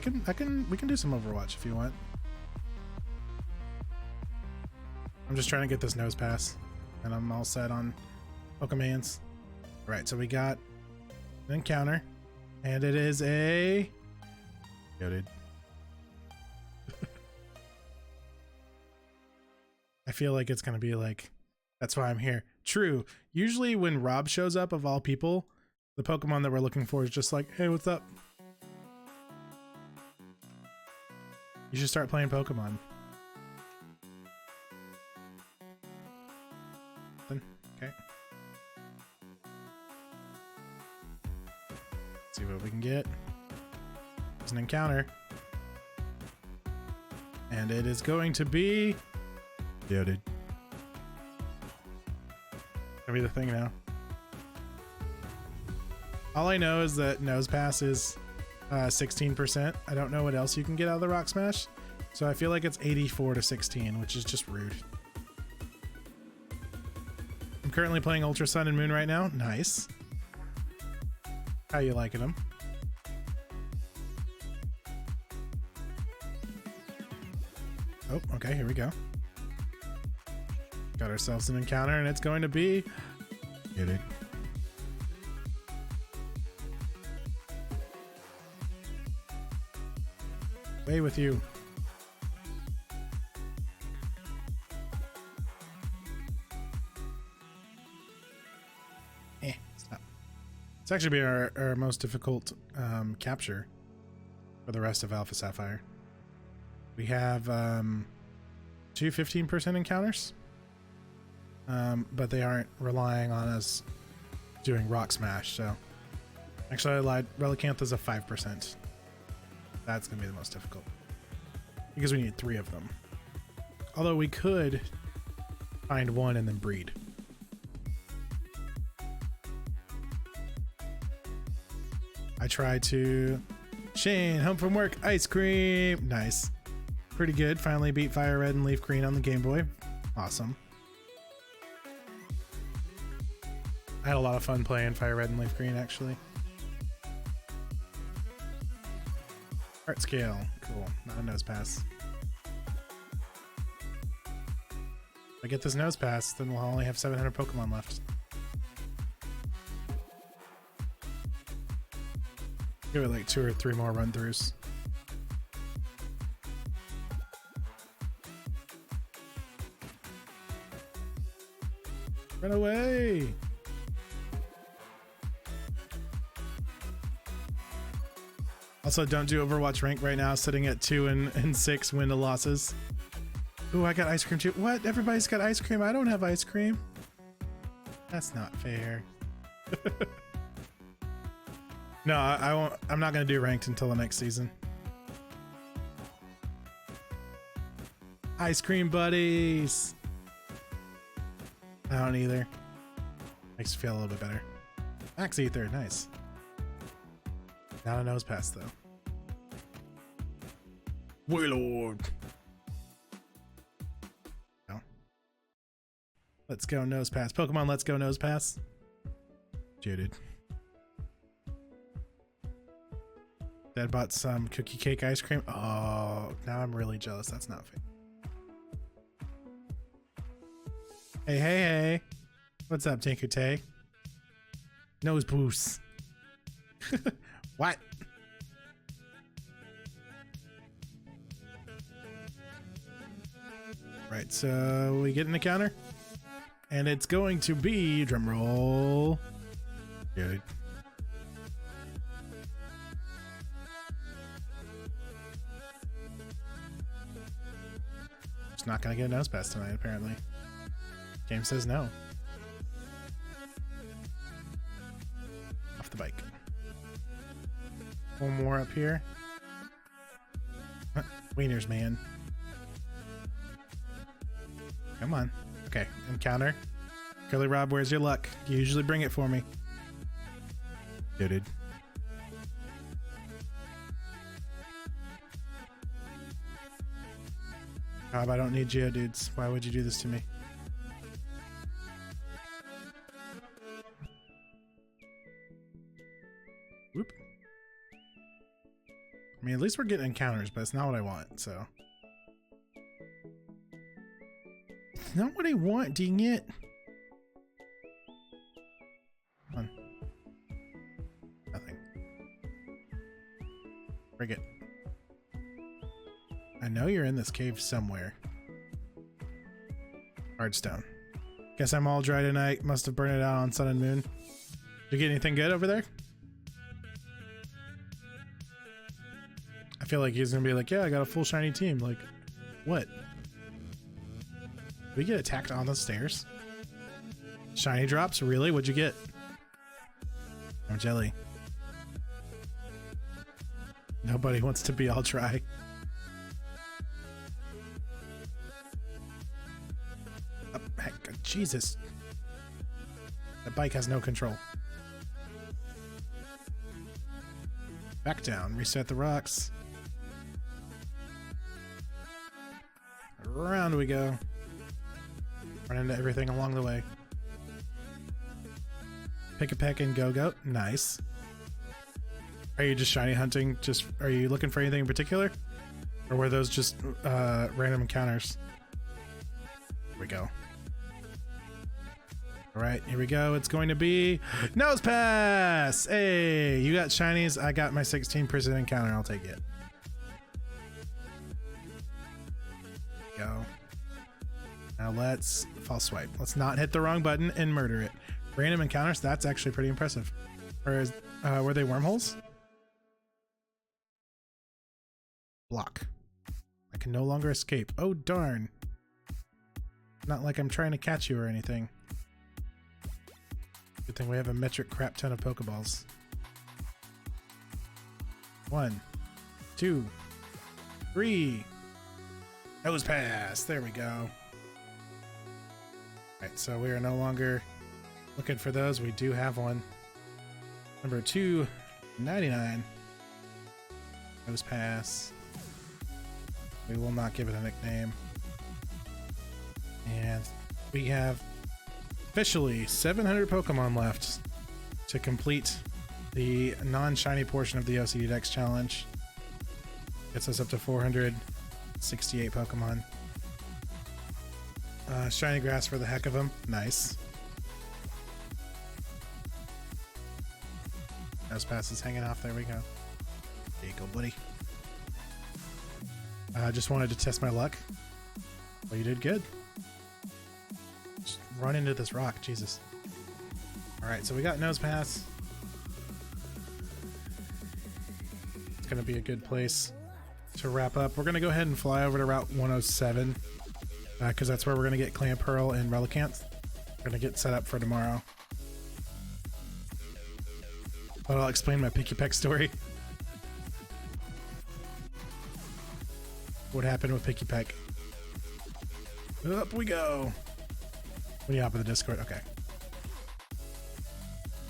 We can do some Overwatch if you want. I'm just trying to get this nose pass, and I'm all set on Pokemans. All right, so we got an encounter, and it is a Geodude. I feel like it's gonna be like, that's why I'm here. True. Usually when Rob shows up, of all people, the Pokemon that we're looking for is just like, hey, what's up? You should start playing Pokemon. Okay. See what we can get. It's an encounter. And it is going to be Geodude. Gonna be the thing now. All I know is that Nose Pass is 16%. I don't know what else you can get out of the Rock Smash. So I feel like it's 84 to 16, which is just rude. I'm currently playing Ultra Sun and Moon right now. Nice. How you liking them? Oh, okay, here we go. Got ourselves an encounter, and it's going to be Geodude. Way with you. Stop. It's actually be our most difficult capture for the rest of Alpha Sapphire. We have 2 15% encounters, but they aren't relying on us doing Rock Smash. So actually I lied. Relicanth's a 5%. That's going to be the most difficult because we need 3 of them. Although we could find one and then breed. I I try to... Shane, home from work, ice cream. Nice. Pretty good. Finally beat Fire Red and Leaf Green on the Game Boy. Awesome. I had a lot of fun playing Fire Red and Leaf Green, actually. Art scale. Cool. Not a nose pass. If I get this nose pass, then we'll only have 700 Pokemon left. Give it like 2 or 3 more run-throughs. Run away! Also, don't do Overwatch rank right now, sitting at 2 and 6 win to losses. Ooh, I got ice cream too. What? Everybody's got ice cream. I don't have ice cream. That's not fair. No, I won't. I'm not going to do ranked until the next season. Ice cream buddies. I don't either. Makes you feel a little bit better. Max Ether, nice. Not a nose pass though. Warlord. No. Let's go nose pass. Pokemon, let's go nose pass. Dude. Dad bought some cookie cake ice cream. Oh, now I'm really jealous. That's not fair. Hey, hey, hey. What's up, Tinkute? Nose boost. What? Right, so we get an encounter. And it's going to be, drum roll. Dude. Just not gonna get a nose pass tonight, apparently. Game says no. Off the bike. One more up here. Wieners, man. Come on. Okay, encounter. Curly Rob, where's your luck? You usually bring it for me. Dude. Rob, I don't need Geodudes. Why would you do this to me? Whoop. I mean, at least we're getting encounters, but it's not what I want, so. It's not what I want, dang it. Come on. Nothing. Bring it. I know you're in this cave somewhere. Hardstone. Guess I'm all dry tonight. Must have burned it out on Sun and Moon. Did you get anything good over there? I feel like he's gonna be like, yeah, I got a full shiny team. Like, what? Did we get attacked on the stairs? Shiny drops? Really? What'd you get? Oh, jelly. Nobody wants to be all dry. Oh, heck, Jesus. That bike has no control. Back down. Reset the rocks. Around we go. Run into everything along the way. Pick a peck and go go. Nice. Are you just shiny hunting? Just are you looking for anything in particular? Or were those just random encounters? Here we go. Alright, here we go. It's going to be Nose Pass! Hey, you got shinies. I got my 16% encounter. I'll take it. Go. Now let's false swipe. Let's not hit the wrong button and murder it. Random encounters, that's actually pretty impressive. Or is, were they wormholes? Block. I can no longer escape. Oh darn. Not like I'm trying to catch you or anything. Good thing we have a metric crap ton of Pokeballs. 1, 2, 3. Nose pass. There we go. Alright, so we are no longer looking for those. We do have one. Number 2, 99. Nose pass. We will not give it a nickname. And we have officially 700 Pokemon left to complete the non-shiny portion of the OCD Dex challenge. Gets us up to 468 Pokemon. Shiny grass for the heck of them. Nice. Nose pass is hanging off. There we go. There you go, buddy. I just wanted to test my luck. Well, you did good. Just run into this rock. Jesus. Alright, so we got nose pass. It's going to be a good place to wrap up. We're going to go ahead and fly over to Route 107 because that's where we're going to get Clam Pearl and Relicanth. We're going to get set up for tomorrow. But I'll explain my Pikipek story. What happened with Pikipek? Up we go. When you hop in the Discord, okay.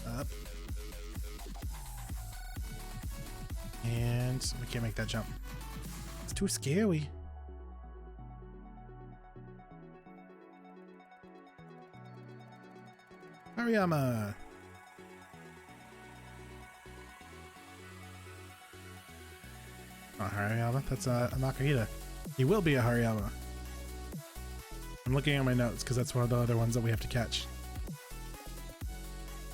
Up. And we can't make that jump. It's too scary. Hariyama. Not Hariyama, that's a Makuhita. He will be a Hariyama. I'm looking at my notes because that's one of the other ones that we have to catch.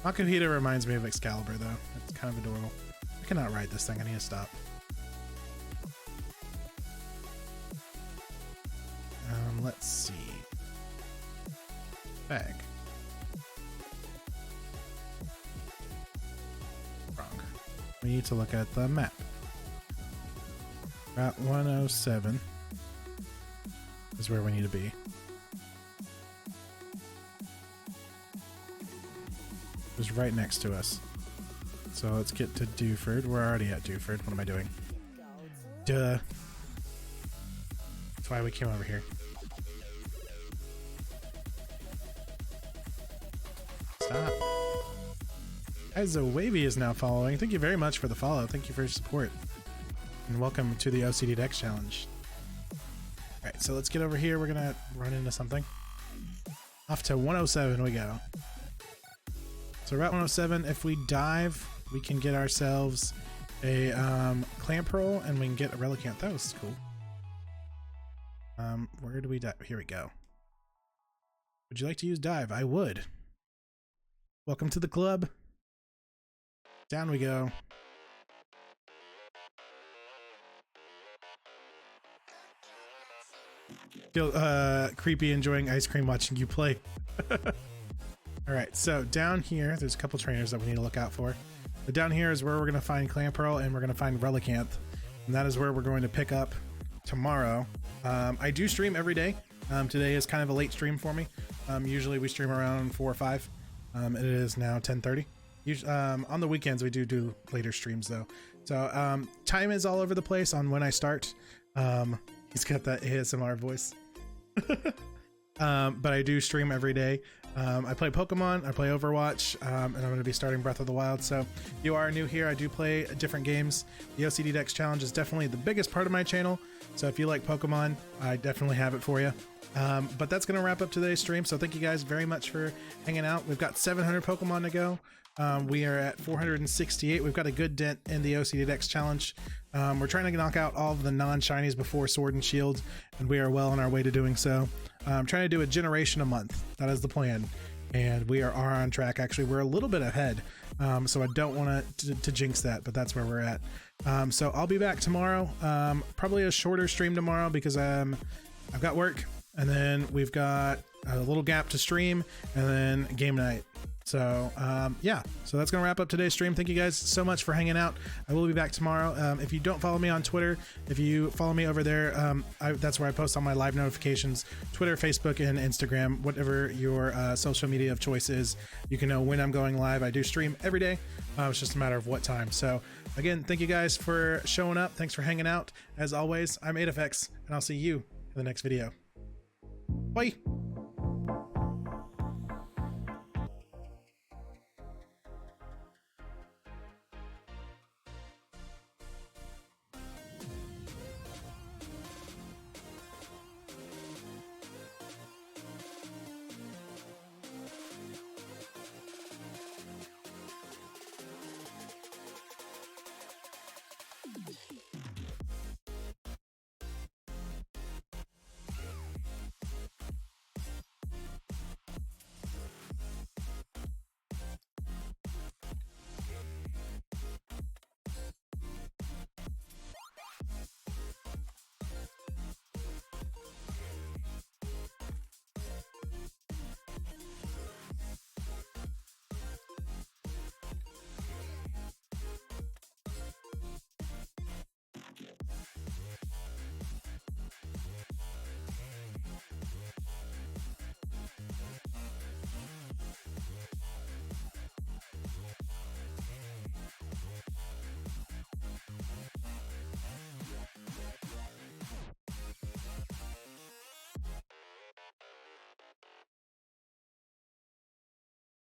Makuhita reminds me of Excalibur though. It's kind of adorable. I cannot ride this thing, I need to stop. Let's see. Bag. Wrong. We need to look at the map. Route 107 is where we need to be. It's right next to us. So let's get to Dewford. We're already at Dewford. What am I doing? Duh. That's why we came over here. Stop. As a Wavy is now following. Thank you very much for the follow. Thank you for your support. And welcome to the OCD Dex Challenge. Alright, so let's get over here. We're gonna run into something. Off to 107 we go. So Route 107, if we dive, we can get ourselves a Clam Pearl and we can get a Relicanth. That was cool. Where do we dive? Here we go. Would you like to use dive? I would. Welcome to the club. Down we go. Feel creepy enjoying ice cream watching you play. Alright, so down here, there's a couple trainers that we need to look out for. But down here is where we're going to find Clam Pearl and we're going to find Relicanth. And that is where we're going to pick up tomorrow. I do stream every day. Today is kind of a late stream for me. Usually we stream around 4 or 5. It is now 10:30. On the weekends we do later streams though. So time is all over the place on when I start. He's got that ASMR voice. But I do stream every day. I play Pokemon, I play Overwatch, and I'm going to be starting Breath of the Wild. So if you are new here, I do play different games. The OCD Dex Challenge is definitely the biggest part of my channel. So if you like Pokemon, I definitely have it for you. But that's going to wrap up today's stream. So thank you guys very much for hanging out. We've got 700 Pokemon to go. We are at 468. We've got a good dent in the OCD Dex Challenge. We're trying to knock out all of the non-shinies before Sword and Shield, and we are well on our way to doing so. I'm trying to do a generation a month. That is the plan, and we are on track. Actually, we're a little bit ahead, so I don't want to jinx that, but that's where we're at. So I'll be back tomorrow. Probably a shorter stream tomorrow because I've got work, and then we've got a little gap to stream, and then game night. So yeah, so that's gonna wrap up today's stream. Thank you guys so much for hanging out. I will be back tomorrow. If you don't follow me on Twitter, if you follow me over there, that's where I post all my live notifications. Twitter, Facebook, and Instagram, whatever your social media of choice is, you can know when I'm going live. I do stream every day. It's just a matter of what time. So again, thank you guys for showing up. Thanks for hanging out. As always, I'm Aedifex, and I'll see you in the next video. Bye.